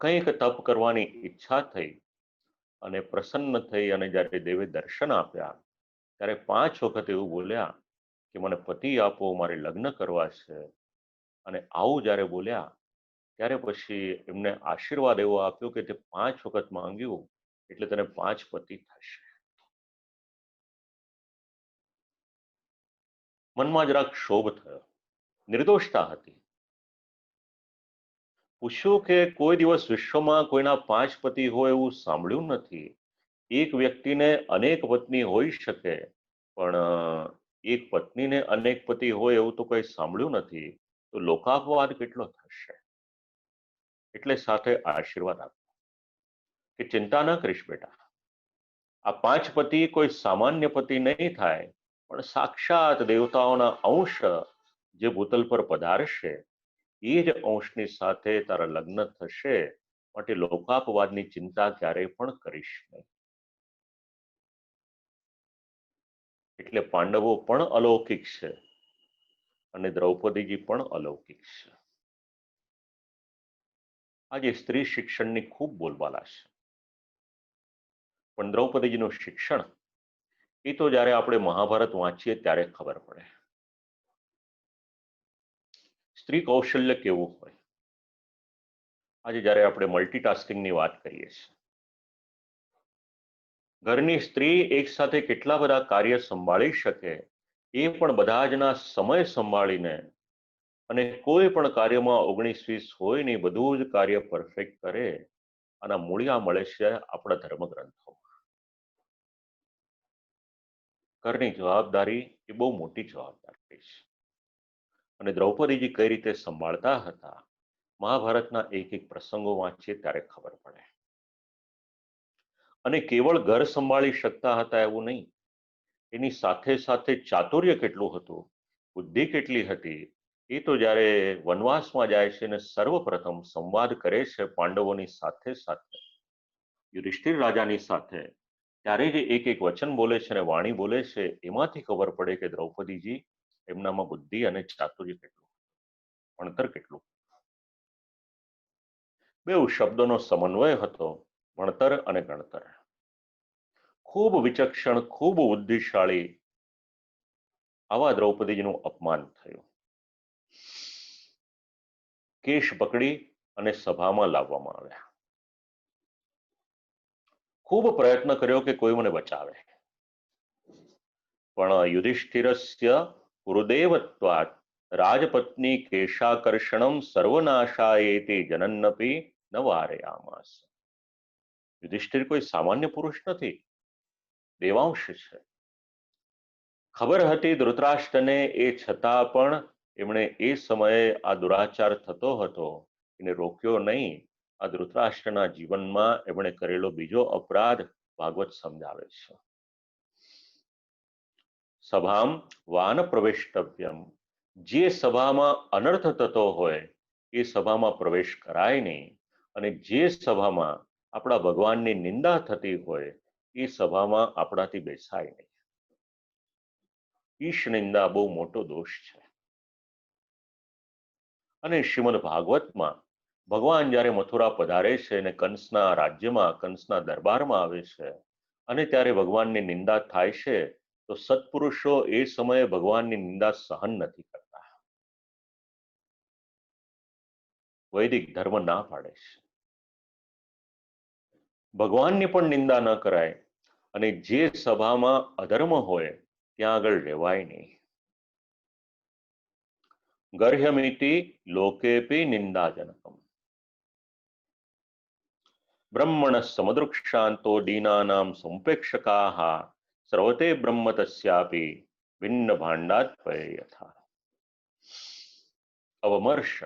કંઈક તપ કરવાની ઈચ્છા થઈ અને પ્રસન્ન થઈ, અને જ્યારે દેવે દર્શન આપ્યા ત્યારે 5 વખત એવું બોલ્યા કે મને પતિ આપો, મારે લગ્ન કરવા છે. અને આવું જ્યારે બોલ્યા ત્યારે પછી એમને આશીર્વાદ એવો આપ્યો કે તે 5 વખત માંગ્યું એટલે તને 5 પતિ થશે. મનમાં જરાક ક્ષોભ થયો, નિર્દોષતા હતી. પૂછ્યું કે કોઈ દિવસ વિશ્વમાં કોઈના 5 પતિ હોય એવું સાંભળ્યું નથી. એક વ્યક્તિને અનેક પત્ની હોઈ શકે, પણ એક પત્નીને અનેક પતિ હોય એવું તો કંઈ સાંભળ્યું નથી. તો લોકાપવાદ કેટલો થશે? એટલે સાથે આશીર્વાદ આપ્યો કે ચિંતા ન કરીશ બેટા, આ 5 પતિ કોઈ સામાન્ય પતિ નહીં થાય, પણ સાક્ષાત દેવતાઓના અંશ જે ભૂતલ પર પધારશે એ જ અંશની સાથે તારા લગ્ન થશે. માટે લોકાપવાદની ચિંતા ક્યારેય પણ કરીશ નહીં. એટલે પાંડવો પણ અલૌકિક છે અને દ્રૌપદીજી પણ અલૌકિક છે. આજે સ્ત્રી શિક્ષણની ખૂબ બોલબાલા છે, પણ દ્રૌપદીજીનું શિક્ષણ એ તો જ્યારે આપણે મહાભારત વાંચીએ ત્યારે ખબર પડે. સ્ત્રી કૌશલ્ય કેવું હોય. આજે જ્યારે આપણે મલ્ટીટાસ્કિંગની વાત કરીએ છીએ, ઘરની સ્ત્રી એક સાથે કેટલા બધા કાર્ય સંભાળી શકે એ પણ બધા જના સમય સંભાળીને અને કોઈ પણ કાર્યમાં 19-20 હોય નહીં, બધું જ કાર્ય પરફેક્ટ કરે. આના મૂળિયા મળે છે આપણા ધર્મગ્રંથોમાં. ઘરની જવાબદારી એ બહુ મોટી જવાબદારી છે અને દ્રૌપદીજી કઈ રીતે સંભાળતા હતા, મહાભારતના એક એક પ્રસંગો વાંચીએ ત્યારે ખબર પડે. અને કેવળ ઘર સંભાળી શકતા હતા એવું નહીં, એની સાથે સાથે ચાતુર્ય કેટલું હતું, બુદ્ધિ કેટલી હતી, એ તો જ્યારે વનવાસમાં જાય છે અને સર્વપ્રથમ સંવાદ કરે છે પાંડવોની સાથે સાથે યુધિષ્ઠિર રાજાની સાથે, ત્યારે જે એક એક વચન બોલે છે અને વાણી બોલે છે, એમાંથી ખબર પડે કે દ્રૌપદીજી એમનામાં બુદ્ધિ અને ચાતુર્ય કેટલું. ભણતર કેટલું. બેઉ શબ્દોનો સમન્વય હતો, ભણતર અને ગણતર. ખૂબ વિચક્ષણ, ખૂબ બુદ્ધિશાળી આવા દ્રૌપદીજીનું અપમાન થયું. કેશ પકડી અને સભામાં લાવવામાં આવ્યા. ખૂબ પ્રયત્ન કર્યો કે કોઈ મને બચાવે, પણ યુધિષ્ઠિરસ્ય ગુરુદેવત્વાત રાજપત્ની કેશાકર્ષણમ સર્વનાશાયેતિ જનન્નપી ન વારયામાસ. યુધિષ્ઠિર કોઈ સામાન્ય પુરુષ નથી, દેવાંશ છે. ખબર હતી ધૃતરાષ્ટ્રને, એ છતાં પણ એમણે એ સમયે આ દુરાચાર થતો હતો એને રોક્યો નહીં. આ ધૃતરાષ્ટ્રના જીવનમાં એમણે કરેલો બીજો અપરાધ ભાગવત સમજાવે છે. સભામ વાન પ્રવેષ્ટવ્યમ. જે સભામાં અનર્થ થતો હોય એ સભામાં પ્રવેશ કરાય નહીં, અને જે સભામાં આપણા ભગવાનની નિંદા થતી હોય એ સભામાં આપણાથી બેસાય નહીં. ઈશ નિંદા બહુ મોટો દોષ છે. અને શ્રીમદ ભાગવતમાં ભગવાન જ્યારે મથુરા પધારે છે અને કંસના રાજ્યમાં, કંસના દરબારમાં આવે છે, અને ત્યારે ભગવાનની નિંદા થાય છે, તો સત્પુરુષો એ સમયે ભગવાનની નિંદા સહન નથી કરતા. વૈદિક ધર્મ ના પાડે છે ભગવાનની પણ નિંદા ન કરાય, અને જે સભામાં અધર્મ હોય ત્યાં આગળ રહેવાય નહીં. ગર્હ્યમિતિ લોકેપી નિંદાજનકમ. બ્રહ્મણ સમદૃક્ષાંતો દીનાનામ સંપેક્ષકાઃ સર્વતે બ્રહ્મ તસ્યાપી ભિન્ન ભાંડાત્પય યથા. અવમર્ષ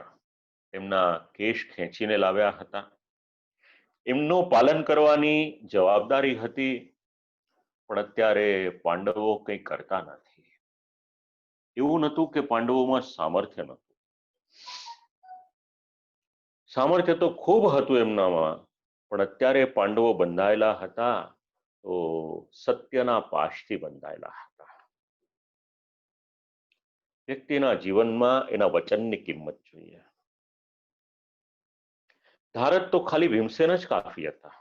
એમના કેશ ખેંચીને લાવ્યા હતા. એમનું પાલન કરવાની જવાબદારી હતી, પણ અત્યારે પાંડવો કંઈ કરતા નથી. એવું નહોતું કે પાંડવોમાં સામર્થ્ય નહોતું. સામર્થ્ય તો ખૂબ હતું એમનામાં, પણ અત્યારે પાંડવો બંધાયેલા હતા તો સત્યના પાશથી બંધાયેલા હતા. વ્યક્તિના જીવનમાં એના વચનની કિંમત જોઈએ. ધારત તો ખાલી ભીમસેન જ કાફી હતા,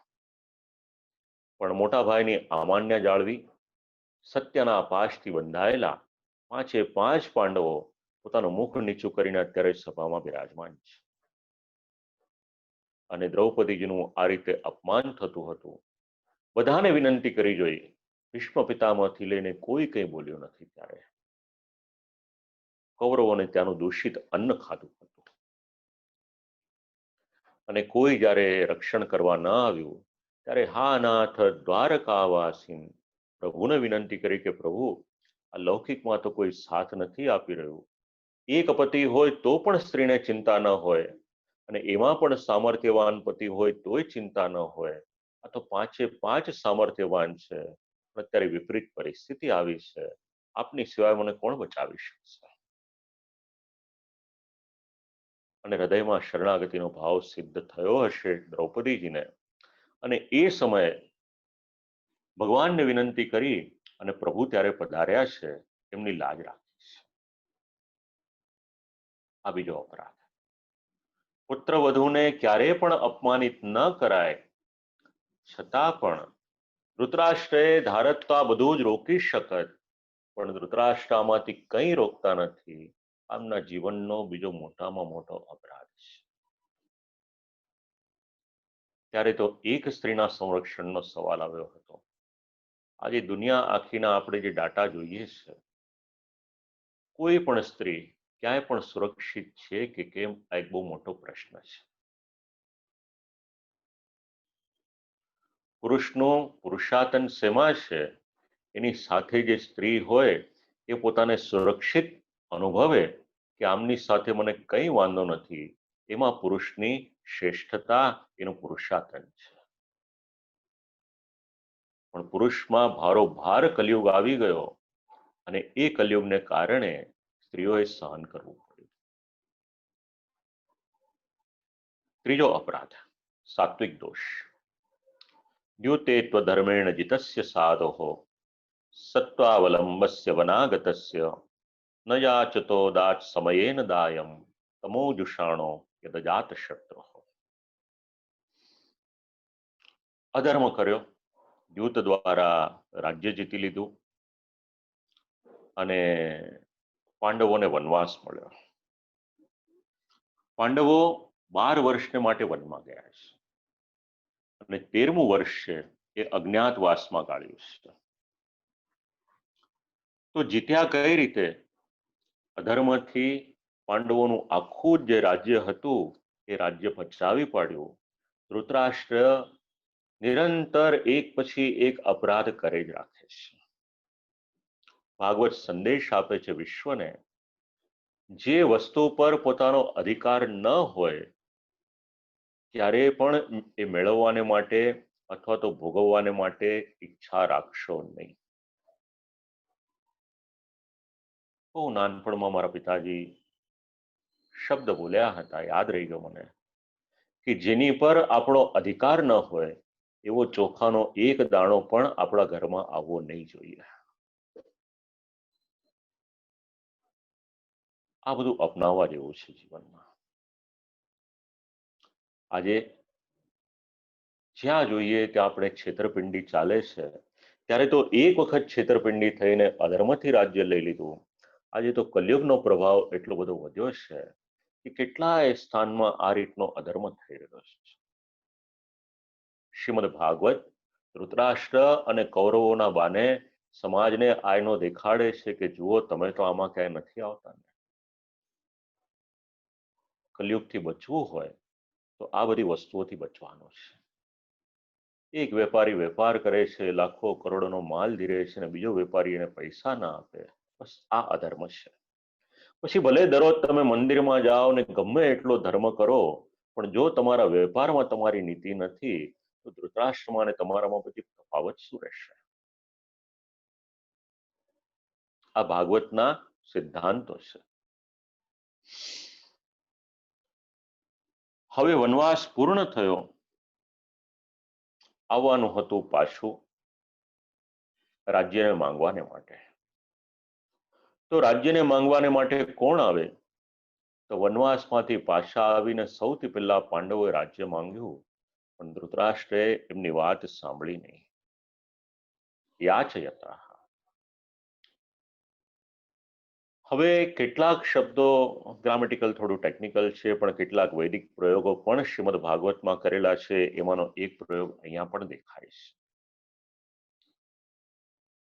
પણ મોટા ભાઈની અમાન્ય જાળવી, સત્યના પાશથી બંધાયેલા પાંચે પાંચ પાંડવો પોતાનું મુખ નીચું કરીને અત્યારે સભામાં બિરાજમાન છે. અને દ્રૌપદીજીનું આ રીતે અપમાન થતું હતું. બધાને વિનંતી કરી જોઈ, ભીષ્મ પિતામાંથી લઈને કોઈ કંઈ બોલ્યું નથી. ત્યારે કૌરવોને ત્યાંનું દૂષિત અન્ન ખાધું હતું, અને કોઈ જ્યારે રક્ષણ કરવા ન આવ્યું ત્યારે હા નાથ દ્વારકાવાસીન પ્રભુને વિનંતી કરી કે પ્રભુ, આ લૌકિકમાં તો કોઈ સાથ નથી આપી રહ્યું. એક પતિ હોય તો પણ સ્ત્રીને ચિંતા ન હોય, અને એમાં પણ સામર્થ્યવાન પતિ હોય તોય ચિંતા ન હોય. આ તો પાંચે પાંચ સામર્થ્યવાન છે, પણ અત્યારે વિપરીત પરિસ્થિતિ આવી છે. આપની સિવાય મને કોણ બચાવી શકશે? અને હૃદયમાં શરણાગતિનો ભાવ સિદ્ધ થયો હશે દ્રૌપદીજીને, અને એ સમયે ભગવાનને વિનંતી કરી અને પ્રભુ ત્યારે પધાર્યા છે, એમની લાજ રાખી છે. આ બીજો અપરાધ. પુત્ર વધુને ક્યારેય પણ અપમાનિત ન કરાય, છતાં પણ ધૃતરાષ્ટ્રએ ધારત તો આ બધું જ રોકી શકત, પણ ધૃતરાષ્ટ્ર આમાંથી કંઈ રોકતા નથી. આમના જીવનનો બીજો મોટામાં મોટો અપરાધ છે. ત્યારે તો એક સ્ત્રીના સંરક્ષણનો સવાલ આવ્યો હતો. આજે દુનિયા આખીના આપણે જે ડાટા જોઈએ છે, કોઈ પણ સ્ત્રી ક્યાંય પણ સુરક્ષિત છે કે કેમ, આ એક બહુ મોટો પ્રશ્ન છે. પુરુષનું પુરુષાતન શેમાં છે? એની સાથે જે સ્ત્રી હોય એ પોતાને સુરક્ષિત અનુભવે કે આમની સાથે મને કંઈ વાંધો નથી, એમાં પુરુષની શ્રેષ્ઠતા, એનું પુરુષાતન છે. પણ પુરુષમાં ભારોભાર કલયુગ આવી ગયો, અને એ કલયુગને કારણે સ્ત્રીઓએ સહન કરવું પડ્યું. ત્રીજો અપરાધ, સાત્વિક દોષ. દ્યુતે ત્વધર્મેણ જિતસ્ય સાધો સત્વાવલંબસ્ય વનાગતસ્ય ન યાચતો દાચ સમયેન દાયમ તમો જુષાણો યદજાત શત્રુ. અધર્મ કર્યો, યુદ્ધ દ્વારા રાજ્ય જીતી લીધું અને પાંડવોને વનવાસ મળ્યો. પાંડવો 12 વર્ષને માટે વનમાં ગયા છે અને 13મું વર્ષ છે એ અજ્ઞાતવાસમાં ગાળ્યું છે. તો જીત્યા કઈ રીતે? અધર્મથી પાંડવોનું આખું જે રાજ્ય હતું એ રાજ્ય પચાવી પાડ્યું. ધૃતરાષ્ટ્ર નિરંતર એક પછી એક અપરાધ કરે જ રાખે છે. ભાગવત સંદેશ આપે છે વિશ્વને, જે વસ્તુ પર પોતાનો અધિકાર ન હોય ત્યારે પણ એ મેળવવાને માટે અથવા તો ભોગવવાને માટે ઈચ્છા રાખશો નહીં. બહુ નાનપણમાં મારા પિતાજી શબ્દ બોલ્યા હતા, યાદ રહી ગયો મને, કે જેની પર આપણો અધિકાર ન હોય એવો ચોખાનો એક દાણો પણ આપણા ઘરમાં આવવો નહીં જોઈએ. આ બધું અપનાવવા જેવું છે જીવનમાં. આજે જ્યાં જોઈએ ત્યાં આપણે છેતરપિંડી ચાલે છે, ત્યારે તો એક વખત છેતરપિંડી થઈને અધર્મથી રાજ્ય લઈ લીધું. આજે તો કલયુગનો પ્રભાવ એટલો બધો વધ્યો છે કે કેટલાય સ્થાનમાં આ રીતનો અધર્મ થઈ રહ્યો છે. શ્રીમદ ભાગવત ધૃતરાષ્ટ્ર અને કૌરવોના બાને સમાજને આયનો દેખાડે છે કે જુઓ, તમે તો આમાં ક્યાંય નથી આવતા. કલયુગથી બચવું હોય તો આ બધી વસ્તુઓથી બચવાનું છે. એક વેપારી વેપાર કરે છે, લાખો કરોડોનો માલ ધીરે છે અને બીજો વેપારી એને પૈસા ના આપે, બસ આ અધર્મ છે. પછી ભલે દરરોજ તમે મંદિરમાં જાઓ ને ગમે એટલો ધર્મ કરો, પણ જો તમારા વેપારમાં તમારી નીતિ નથી તો ધૃતરાષ્ટ્રમાં અને તમારામાં પછી તફાવત શું રહેશે? આ ભાગવતના સિદ્ધાંતો છે. હવે વનવાસ પૂર્ણ થયો, આવવાનું હતું પાછું રાજ્યને માંગવાને માટે. તો રાજ્યને માંગવાને માટે કોણ આવે? તો વનવાસમાંથી પાછા આવીને સૌથી પહેલા પાંડવોએ રાજ્ય માંગ્યું, પણ ધૃતરાષ્ટ્રે એમની વાત સાંભળી નહીં. યાચયતા. હવે કેટલાક શબ્દો ગ્રામેટિકલ થોડું ટેકનિકલ છે, પણ કેટલાક વૈદિક પ્રયોગો પણ શ્રીમદ ભાગવતમાં કરેલા છે. એમાંનો એક પ્રયોગ અહીંયા પણ દેખાય છે.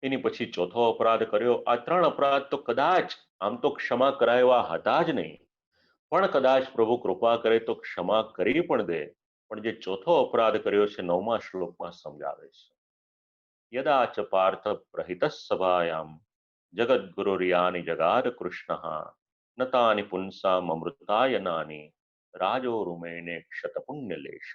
એની પછી ચોથો અપરાધ કર્યો. આ 3 અપરાધ તો કદાચ આમ તો ક્ષમા કરાવ્યા હતા જ નહીં, પણ કદાચ પ્રભુ કૃપા કરે તો ક્ષમા કરી પણ દે. પણ જે ચોથો અપરાધ કર્યો છે 9મા શ્લોકમાં સમજાવે છે. યદા ચ પાર્થ પ્રહિત સભાયામ જગદ્ગુરુર્યાની જગાદ કૃષ્ણ નતાની પુંસામ અમૃતાયનાની રાજો રૂમેને ક્ષતપુણ્યલેશ.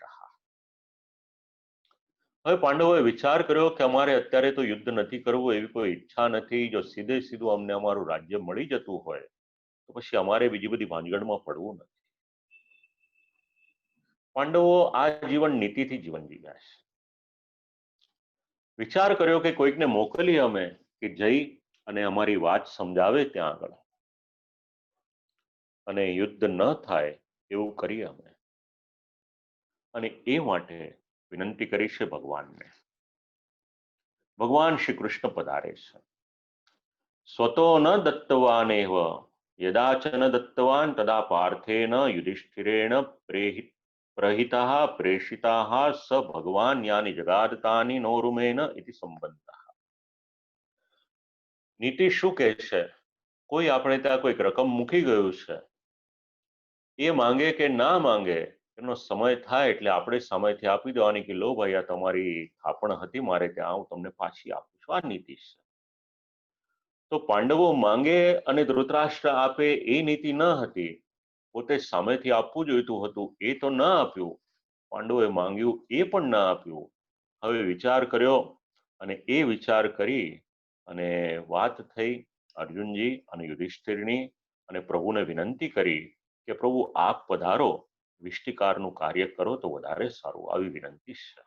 હવે પાંડવોએ વિચાર કર્યો કે અમારે અત્યારે તો યુદ્ધ નથી કરવું, એવી કોઈ ઈચ્છા નથી. જો સીધે સીધું અમને અમારું રાજ્ય મળી જતું હોય તો પછી અમારે બીજી બધી ભાંજગડમાં પડવું નથી. પાંડવો આ જીવન નીતિથી જીવન જીવ્યા છે. વિચાર કર્યો કે કોઈકને મોકલીએ અમે કે જઈ અને અમારી વાત સમજાવે ત્યાં આગળ, અને યુદ્ધ ન થાય એવું કરીએ અમે. અને એ માટે વિનંતી કરી છે ભગવાનને. ભગવાન શ્રી કૃષ્ણ પધારે છે. સ્વતો ન દત્તવાનેવ યદા ચ ન દત્તવાન તદા પાર્થેન યુધિષ્ઠિરેણ પ્રહિતા પ્રેષિતા સ ભગવાન યાની જગાદતાની નોરુમેન ઇતિ સંબંધઃ. નીતિ શું કહે છે? કોઈ આપણે ત્યાં કોઈક રકમ મૂકી ગયું છે, એ માંગે કે ના માંગે, એનો સમય થાય એટલે આપણે સામેથી આપી દેવાની કે લો ભાઈ, આ તમારી થાપણ હતી મારે ત્યાં, હું તમને પાછી આપું છું. આ નીતિ છે. તો પાંડવો માંગે અને ધૃતરાષ્ટ્ર આપે એ નીતિ ન હતી. પોતે સામેથી આપવું જોઈતું હતું, એ તો ન આપ્યું. પાંડવોએ માંગ્યું, એ પણ ન આપ્યું. હવે વિચાર કર્યો અને એ વિચાર કરી અને વાત થઈ અર્જુનજી અને યુધિષ્ઠિરની, અને પ્રભુને વિનંતી કરી કે પ્રભુ આપ પધારો, વિષ્ટિકારનું કાર્ય કરો તો વધારે સારું. આવી વિનંતી છે.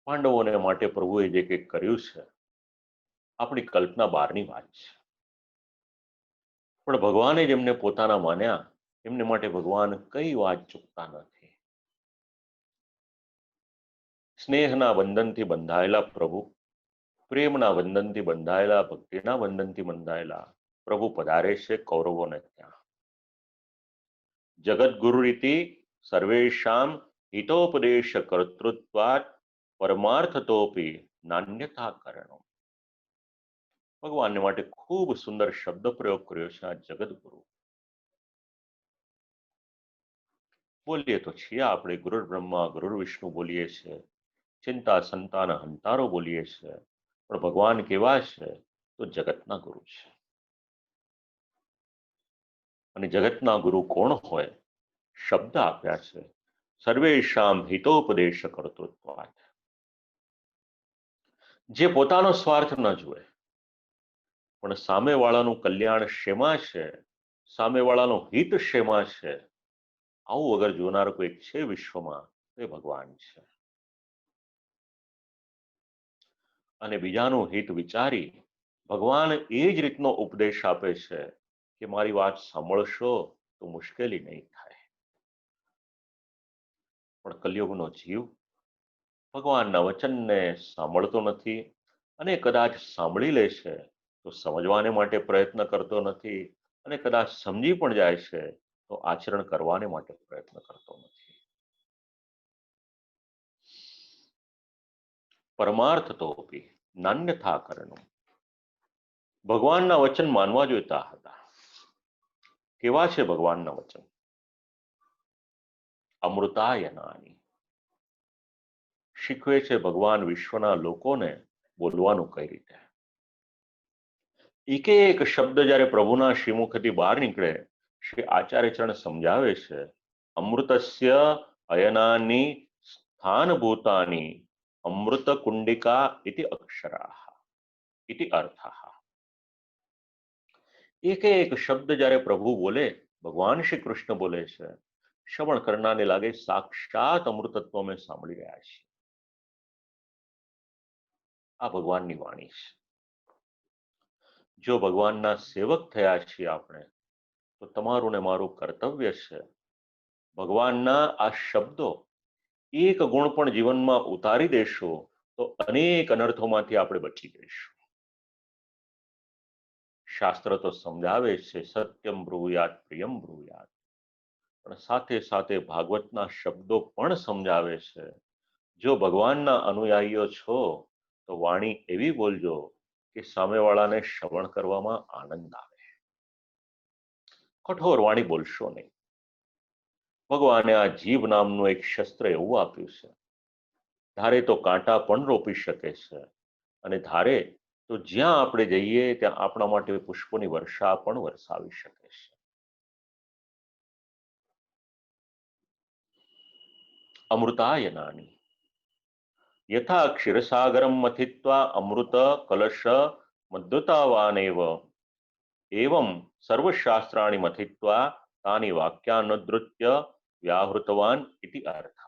પાંડવોને માટે પ્રભુએ જે કંઈક કર્યું છે આપણી કલ્પના બહારની વાત છે. પણ ભગવાને જેમને પોતાના માન્યા એમને માટે ભગવાન કઈ વાત ચૂકતા નથી. સ્નેહના બંધનથી બંધાયેલા પ્રભુ, પ્રેમના બંધનથી બંધાયેલા, ભક્તિના બંધનથી બંધાયેલા પ્રભુ પધારે છે કૌરવોને ત્યાં. જગદગુરુ રીતિ સર્વેશામ હિતોપદેશ કર્તૃત્વાત પરમાર્થતોપી નાન્યથા કરણો. ભગવાનને માટે ખૂબ સુંદર શબ્દ પ્રયોગ કર્યો છે આ જગદગુરુ. બોલીએ તો છીએ આપણે ગુરુ બ્રહ્મા ગુરુ વિષ્ણુ બોલીએ છીએ, ચિંતા સંતાન હંતારો બોલીએ છીએ, પણ ભગવાન કેવા છે તો જગતના ગુરુ છે. અને જગતના ગુરુ કોણ હોય? શબ્દ આપ્યા છે સર્વેશામ હિતોપદેશ કર્તૃત્વાત. જે પોતાનો સ્વાર્થ ન જુએ પણ સામેવાળાનું કલ્યાણ શેમાં છે, સામેવાળાનું હિત શેમાં છે, આવું વગર જોનાર કોઈ છે વિશ્વમાં એ ભગવાન છે. અને બીજાનું હિત વિચારી ભગવાન એ જ રીતનો ઉપદેશ આપે છે કે મારી વાત સાંભળશો તો મુશ્કેલી નહીં થાય. પણ કલયુગનો જીવ ભગવાનના વચનને સાંભળતો નથી, અને કદાચ સાંભળી લે છે તો સમજવાને માટે પ્રયત્ન કરતો નથી, અને કદાચ સમજી પણ જાય છે તો આચરણ કરવાને માટે પ્રયત્ન કરતો નથી. પરમાર્થ તો નાન્યથા કરણો. ભગવાનના વચન માનવા જોઈતા હતા. કેવા છે ભગવાનના વચન? અમૃતાયનાની. શીખવે છે ભગવાન વિશ્વના લોકોને બોલવાનું કઈ રીતે. એક એક શબ્દ જ્યારે પ્રભુના શ્રીમુખથી બહાર નીકળે, શ્રી આચાર્યચરણ સમજાવે છે અમૃતસ્ય અયનાની સ્થાનભૂતાની અમૃત કુંડિકા ઇતિ અક્ષરાઃ ઇતિ અર્થઃ. એક એક શબ્દ જ્યારે પ્રભુ બોલે, ભગવાન શ્રી કૃષ્ણ બોલે છે, શ્રવણ કરનારને લાગે સાક્ષાત અમૃતત્વ અમે સાંભળી રહ્યા છીએ. આ ભગવાનની વાણી છે. જો ભગવાનના સેવક થયા છીએ આપણે, તો તમારું ને મારું કર્તવ્ય છે ભગવાનના આ શબ્દો એક ગુણ પણ જીવનમાં ઉતારી દેશો તો અનેક અનર્થોમાંથી આપણે બચી જઈશું. શાસ્ત્ર તો સમજાવે છે સત્યમ બ્રુયાત પ્રિયમ બ્રુયાત, પણ સાથે સાથે ભાગવતના શબ્દો પણ સમજાવે છે જો ભગવાનના અનુયાયીઓ છો તો વાણી એવી બોલજો કે સામેવાળાને શ્રવણ કરવામાં આનંદ આવે. કઠોર વાણી બોલશો નહીં. ભગવાને આ જીભ નામનું એક શસ્ત્ર એવું આપ્યું છે, ધારે તો કાંટા પણ રોપી શકે છે, અને ધારે તો જ્યાં આપણે જઈએ ત્યાં આપણા માટે પુષ્પોની વર્ષા પણ વરસાવી શકે છે. અમૃતાયનાની યથા ક્ષીરસાગરમ મથિત્વા અમૃત કલશ મદ્યુતાવાનેવ એવં સર્વશાસ્ત્રાણી મથિત્વા તાની વાક્યાનુદ્ધૃત્ય વ્યાહૃતવાન ઇતિ અર્થઃ.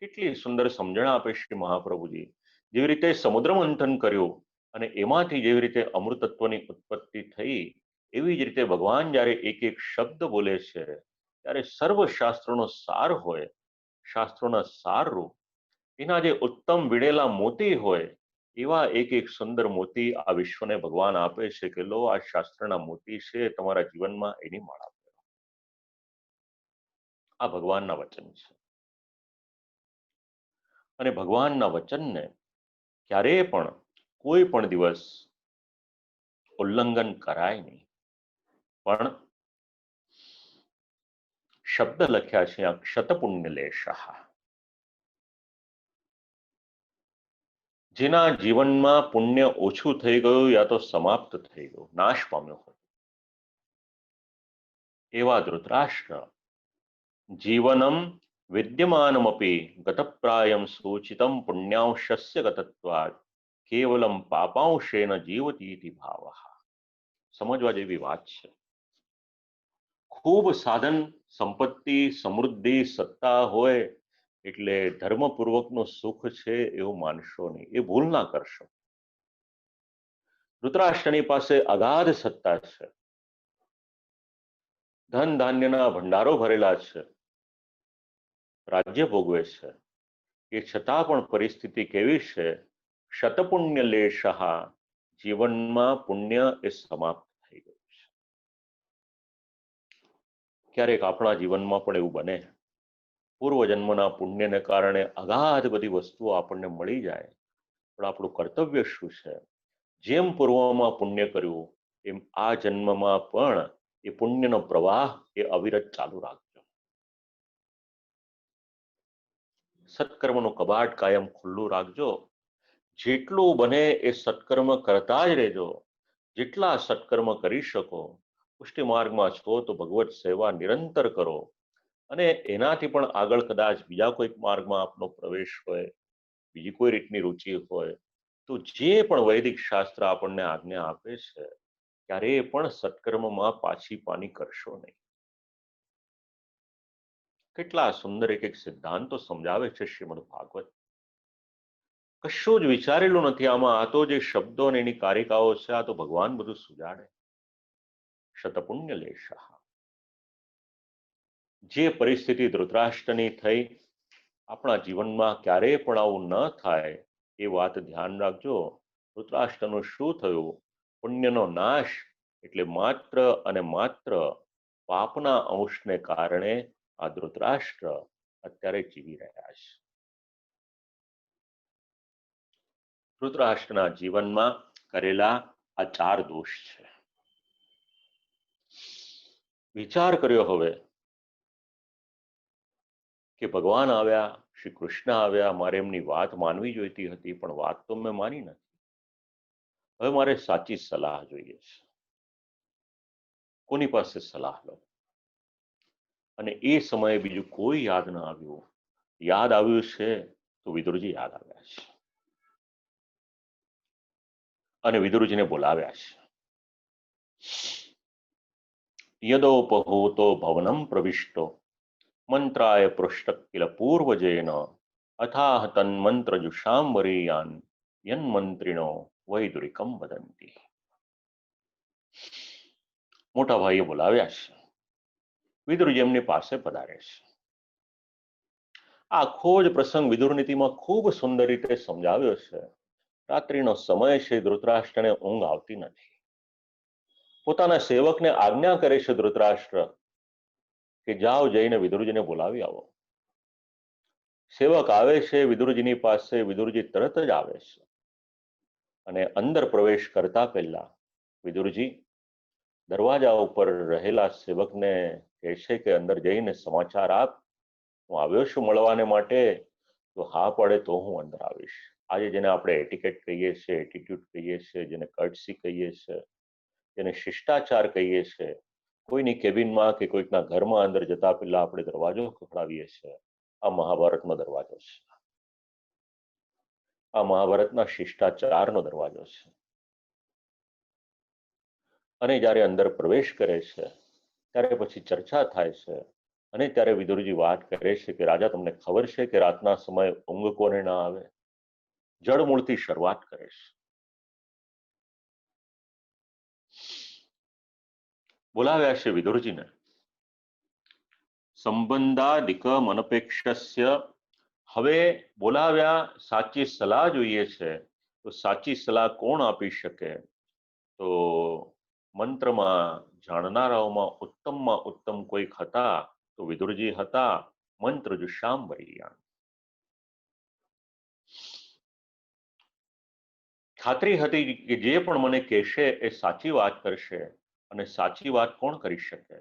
કેટલી સુંદર સમજણ આપે શ્રી મહાપ્રભુજી. જેવી રીતે સમુદ્ર મંથન કર્યું અને એમાંથી જેવી રીતે અમૃતત્વની ઉત્પત્તિ થઈ, એવી જ રીતે ભગવાન જ્યારે એક એક શબ્દ બોલે છે ત્યારે સર્વ શાસ્ત્રોનો સાર હોય, શાસ્ત્રોના સારરૂપ એના જે ઉત્તમ વીણેલા મોતી હોય એવા એક એક સુંદર મોતી આ વિશ્વને ભગવાન આપે છે કે લો આ શાસ્ત્રના મોતી છે, તમારા જીવનમાં એની માળા પહેરો. આ ભગવાનના વચન છે. અને ભગવાનના વચનને ક્યારેય પણ કોઈ પણ દિવસ ઉલ્લંઘન કરાય નહીં. પણ શબ્દ લખ્યા છે આ ક્ષતપુણ્ય લેશઃ. જેના જીવનમાં પુણ્ય ઓછું થઈ ગયું યા તો સમાપ્ત થઈ ગયું, નાશ પામ્યો હોય, એવા ધૃતરાષ્ટ્ર જીવનમ વિદ્યમાનમપી ગતપ્રાયમ સૂચિતમ પુણ્યાંશસ્ય ગતત્વાદ કેવલમ પાપાંશેન જીવતીતિ ભાવઃ. સમજવા જેવી વાત છે. ખૂબ સાધન સંપત્તિ સમૃદ્ધિ સત્તા હોય એટલે ધર્મપૂર્વકનું સુખ છે એવું માનશો નહીં, એ ભૂલ ના કરશો. ધૃતરાષ્ટ્રની પાસે અગાધ સત્તા છે, ધન ધાન્યના ભંડારો ભરેલા છે, રાજ્ય ભોગવે છે, એ છતાં પણ પરિસ્થિતિ કેવી છે? શતપુણ્ય લેશઃ, જીવનમાં પુણ્ય એ સમાપ્ત થઈ ગયું છે. ક્યારેક આપણા જીવનમાં પણ એવું બને, પૂર્વજન્મના પુણ્યને કારણે અગાધ બધી વસ્તુઓ આપણને મળી જાય, પણ આપણું કર્તવ્ય શું છે? જેમ પૂર્વમાં પુણ્ય કર્યું એમ આ જન્મમાં પણ એ પુણ્યનો પ્રવાહ એ અવિરત ચાલુ રાખજો. સત્કર્મનું કબાટ કાયમ ખુલ્લું રાખજો. જેટલું બને એ સત્કર્મ કરતા જ રહેજો. જેટલા સત્કર્મ કરી શકો, પુષ્ટિ માર્ગમાં છો તો ભગવત સેવા નિરંતર કરો. અને એનાથી પણ આગળ કદાચ બીજા કોઈક માર્ગમાં આપનો પ્રવેશ હોય, બીજી કોઈ રીતની રુચિ હોય, તો જે પણ વૈદિક શાસ્ત્ર આપણને આજ્ઞા આપે છે, ક્યારેય પણ સત્કર્મમાં પાછી પાની કરશો નહીં. કેટલા સુંદર એક સિદ્ધાંતો સમજાવે છે શ્રીમદ ભાગવત. કશું જ વિચારેલું નથી આમાં. આ તો જે શબ્દો અને એની કારિકાઓ છે, આ તો ભગવાન બધું સુજાડે. શતપુણ્ય લેશઃ. જે પરિસ્થિતિ ધૃતરાષ્ટ્રની થઈ, આપણા જીવનમાં ક્યારેય પણ આવું ન થાય એ વાત ધ્યાન રાખજો. ધૃતરાષ્ટ્રનું શું થયું? પુણ્યનો નાશ, એટલે માત્ર અને માત્ર પાપના અંશને કારણે આ ધૃતરાષ્ટ્ર અત્યારે જીવી રહ્યા છે. ધૃતરાષ્ટ્રના જીવનમાં કરેલા આ 4 દોષ છે. વિચાર કર્યો હવે કે ભગવાન આવ્યા, શ્રી કૃષ્ણ આવ્યા, મારે એમની વાત માનવી જોઈતી હતી, પણ વાત તો મેં માની નથી. હવે મારે સાચી સલાહ જોઈએ છે. કોની પાસે સલાહ લો? અને એ સમયે બીજું કોઈ યાદ ન આવ્યું. યાદ આવ્યું છે તો વિદુરજી યાદ આવ્યા છે, અને વિદુરજીને બોલાવ્યા છે. યદોપહૂતો ભવનમ પ્રવિષ્ટો મંત્રાય પૃષ્ટ કિલ પૂર્વજેન અથાહ તન્મંત્ર જુષાંબરેયાન યન્મંત્રિણો વૈદુરિકમ વદંતી. મોટા ભાઈએ બોલાવ્યા છે. વિદુરજી એમની પાસે પધારે છે. આખો જ પ્રસંગ વિદુર નીતિમાં ખૂબ સુંદર રીતે સમજાવ્યો છે. રાત્રિનો સમય છે, ધૃતરાષ્ટ્રને ઊંઘ આવતી નથી. પોતાના સેવકને આજ્ઞા કરે છે ધૃતરાષ્ટ્ર કે જાઓ જઈને વિદુરજીને બોલાવી આવો. સેવક આવે છે વિદુરજીની પાસે. વિદુરજી તરત જ આવે છે અને અંદર પ્રવેશ કરતા પહેલા વિદુરજી દરવાજા ઉપર રહેલા સેવકને કહે છે કે અંદર જઈને સમાચાર આપ, હું આવ્યો છું મળવાને માટે. તો હા પડે તો હું અંદર આવીશ. આજે જેને આપણે એટિકેટ કહીએ છીએ, એટીટ્યુડ કહીએ છીએ, જેને કર્ટસી કહીએ છીએ, જેને શિષ્ટાચાર કહીએ છીએ, કોઈની કેબિનમાં કે કોઈકના ઘરમાં અંદર જતા પહેલા આપણે દરવાજો ખખડાવીએ છીએ. આ મહાભારતનો દરવાજો છે. આ મહાભારતના શિષ્ટાચારનો દરવાજો છે. અને જ્યારે અંદર પ્રવેશ કરે છે ત્યારે પછી ચર્ચા થાય છે. અને ત્યારે વિદુરજી વાત કરે છે કે રાજા, તમને ખબર છે કે રાતના સમયે ઊંઘ કોને ના આવે? જળમૂળથી શરૂઆત કરે છે. બોલાવ્યા છે વિદુરજીને. સંબંધાદિક અનપેક્ષસ્ય. હવે બોલાવ્યા, સાચી સલાહ જોઈએ છે. તો સાચી સલાહ કોણ આપી શકે? તો મંત્રમાં જાણનારાઓમાં ઉત્તમ કોઈક હતા તો વિદુરજી હતા. મંત્ર જુષાંબરિયાન. ખાતરી હતી કે જે પણ મને કહેશે એ સાચી વાત કરશે. અને સાચી વાત કોણ કરી શકે?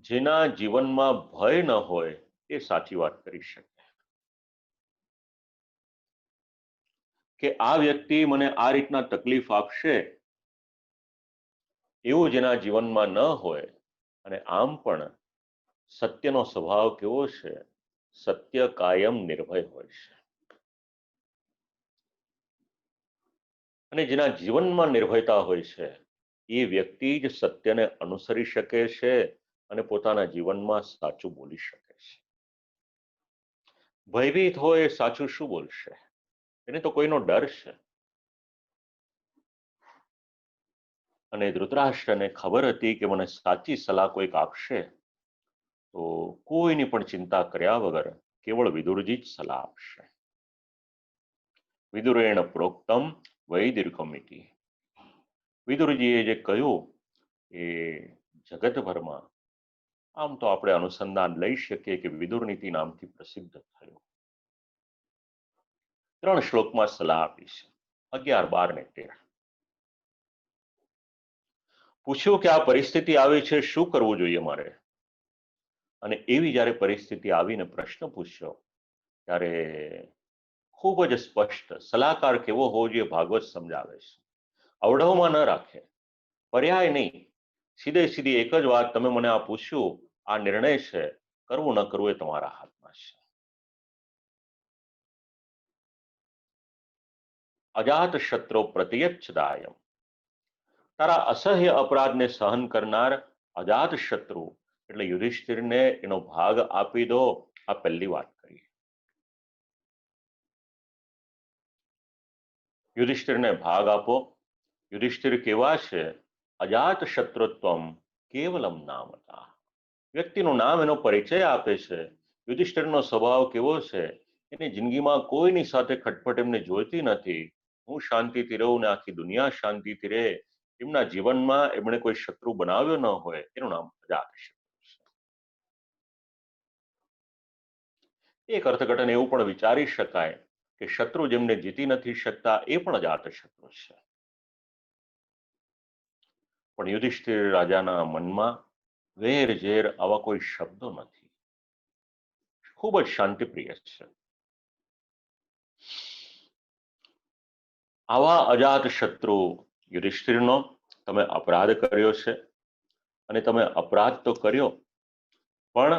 જેના જીવનમાં ભય ન હોય એ સાચી વાત કરી શકે. કે આ વ્યક્તિ મને આ રીતના તકલીફ આપશે એવું જેના જીવનમાં ન હોય. અને આમ પણ સત્યનો સ્વભાવ કેવો છે? સત્ય કાયમ નિર્ભય હોય છે. અને જેના જીવનમાં નિર્ભયતા હોય છે એ વ્યક્તિ જ સત્યને અનુસરી શકે છે અને પોતાના જીવનમાં સાચું બોલી શકે છે. ભયભીત હોય એ સાચું શું બોલશે? એને તો કોઈનો ડર છે. અને ધૃતરાષ્ટ્રને ખબર હતી કે મને સાચી સલાહ કોઈક આપશે તો કોઈની પણ ચિંતા કર્યા વગર કેવળ વિદુરજી જ સલાહ આપશે. વિદુરેણ પ્રોક્તમ વૈદિર્ઘમિતિ. વિદુરજીએ જે કહ્યું એ જગતભરમાં આમ તો આપણે અનુસંધાન લઈ શકીએ કે વિદુર નીતિ નામથી પ્રસિદ્ધ થયું. 3 શ્લોકમાં સલાહ આપી છે, 11, 12 ને 13. પૂછ્યું કે આ પરિસ્થિતિ આવી છે, શું કરવું જોઈએ મારે? અને એવી જ્યારે પરિસ્થિતિ આવીને પ્રશ્ન પૂછ્યો ત્યારે ખૂબ જ સ્પષ્ટ સલાહકાર કેવો હોવો જોઈએ ભાગવત સમજાવે છે. અવઢવમાં ન રાખે, પર્યાય નહીં, સીધે સીધી એક જ વાત, તમે મને આ પૂછ્યું, આ નિર્ણય છે, કરવું ન કરવું એ તમારા હાથમાં છે. અજાત શત્રુ પ્રતિયચ્છદાયમ. તારા અસહ્ય અપરાધને સહન કરનાર અજાત શત્રુ એટલે યુધિષ્ઠિરને એનો ભાગ આપી દો. આ પહેલી વાત કરી. યુધિષ્ઠિરને ભાગ આપો. યુધિષ્ઠિર કેવા છે? અજાત શત્રુત્વમ કેવલમ નામતા. વ્યક્તિનું નામ એનો પરિચય આપે છે. યુધિષ્ઠિરનો સ્વભાવ કેવો છે? એની જિંદગીમાં કોઈની સાથે ખટપટ એમને જોઈતી નથી. હું શાંતિથી રહું ને આખી દુનિયા શાંતિથી રહે. એમના જીવનમાં એમણે કોઈ શત્રુ બનાવ્યો ન હોય, એનું નામ અજાત શત્રુ છે. એક અર્થઘટન એવું પણ વિચારી શકાય કે શત્રુ જેમને જીતી નથી શકતા એ પણ અજાત શત્રુ છે. પણ યુધિષ્ઠિર રાજાના મનમાં વેર ઝેર આવા કોઈ શબ્દો નથી. ખૂબ જ શાંતિપ્રિય છે. આવા અજાત શત્રુ યુધિષ્ઠિરનો તમે અપરાધ કર્યો છે અને તમે અપરાધ તો કર્યો પણ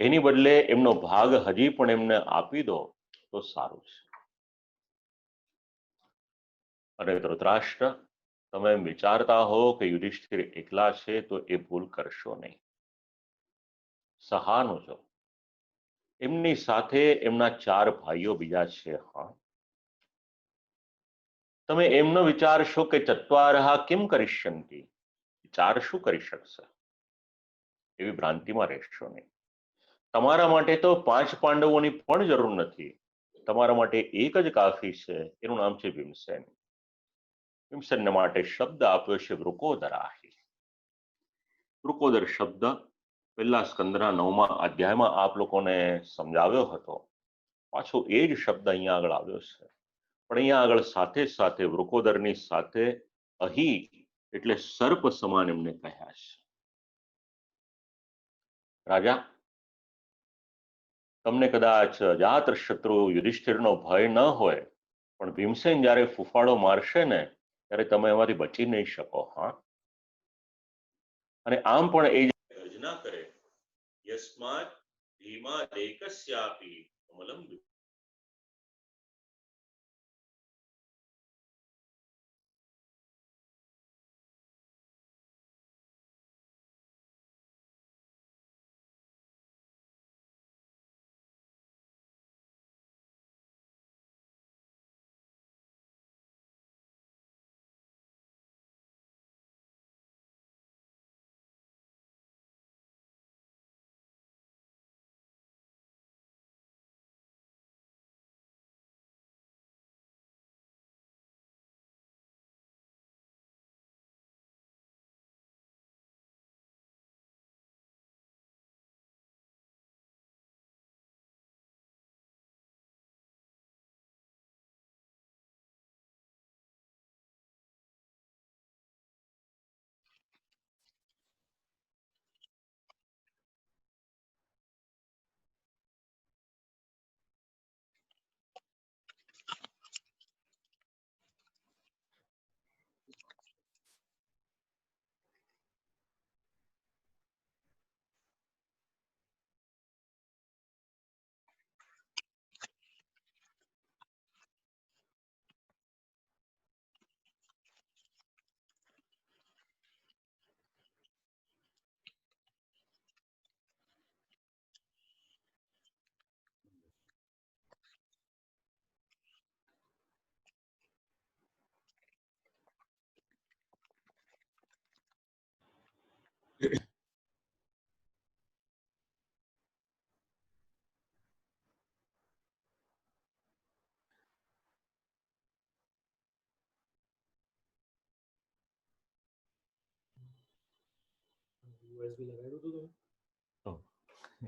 એની બદલે એમનો ભાગ હજી પણ એમને આપી દો તો સારું છે. અને ધૃતરાષ્ટ્ર, તમે એમ વિચારતા હો કે યુધિષ્ઠિર એકલા છે તો એ ભૂલ કરશો નહીં. સહાનો છો. એમની સાથે એમના 4 ભાઈઓ બીજા છે. હા, તમે એમ ન વિચારશો કે ચત્વારહા કિમ કરિષ્યંતિ, 4 શું કરી શકશે, એવી ભ્રાંતિમાં રહેશો નહીં. તમારા માટે તો 5 પાંડવોની પણ જરૂર નથી. તમારા માટે એક જ કાફી છે. એનું નામ છે ભીમસેન. ભીમસેનને માટે શબ્દ આપ્યો છે વૃકોદરાહી. વૃકોદર શબ્દ પહેલા સ્કંદના 9મા અધ્યાયમાં આપ લોકોને સમજાવ્યો હતો. પાછો એ જ શબ્દ અહીંયા આગળ આવ્યો છે. પણ અહીંયા આગળ સાથે સાથે વૃકોદરની સાથે અહી એટલે સર્પ સમાન એમને કહ્યા છે. રાજા, તમને કદાચ અજાત શત્રુ યુધિષ્ઠિરનો ભય ન હોય, પણ ભીમસેન જ્યારે ફૂફાડો મારશે ને ત્યારે તમે એમાંથી બચી નહીં શકો. હા, અને આમ પણ એ ગર્જના કરે, યસ્માત ધીમા દેકસ્યાપી કમલમ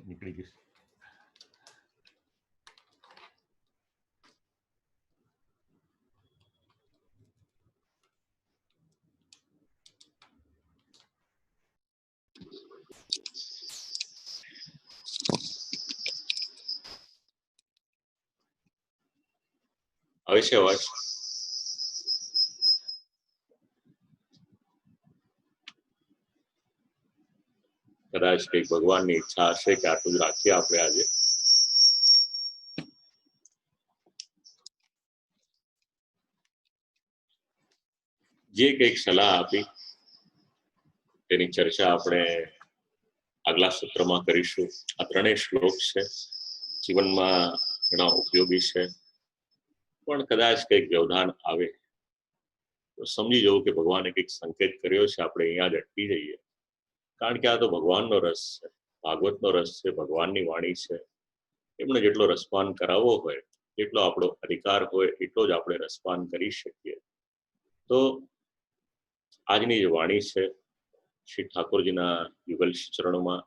નીકળી ગયું. આવે છે અવાજ? કદાચ કંઈક ભગવાનની ઈચ્છા હશે કે આટલું જ રાખીએ આપણે આજે. જે કંઈક સલાહ આપી તેની ચર્ચા આપણે આગલા સત્રમાં કરીશું. આ ત્રણેય શ્લોક છે, જીવનમાં ઘણા ઉપયોગી છે, પણ કદાચ કંઈક વ્યવધાન આવે તો સમજી જવું કે ભગવાને કંઈક સંકેત કર્યો છે, આપણે અહીંયા જ અટકી જઈએ. કારણ કે આ તો ભગવાનનો રસ છે, ભાગવતનો રસ છે, ભગવાનની વાણી છે. એમણે જેટલો રસપાન કરાવવો હોય, જેટલો આપણો અધિકાર હોય એટલો જ આપણે રસપાન કરી શકીએ. તો આજની જે વાણી છે, શ્રી ઠાકોરજીના યુગલ ચરણોમાં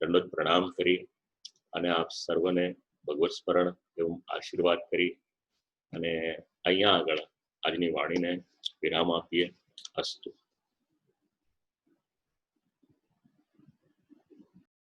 દંડોત પ્રણામ કરી અને આપ સર્વને ભગવત સ્મરણ એવું આશીર્વાદ કરી અને અહીંયા આગળ આજની વાણીને વિરામ આપીએ. અસ્તુ.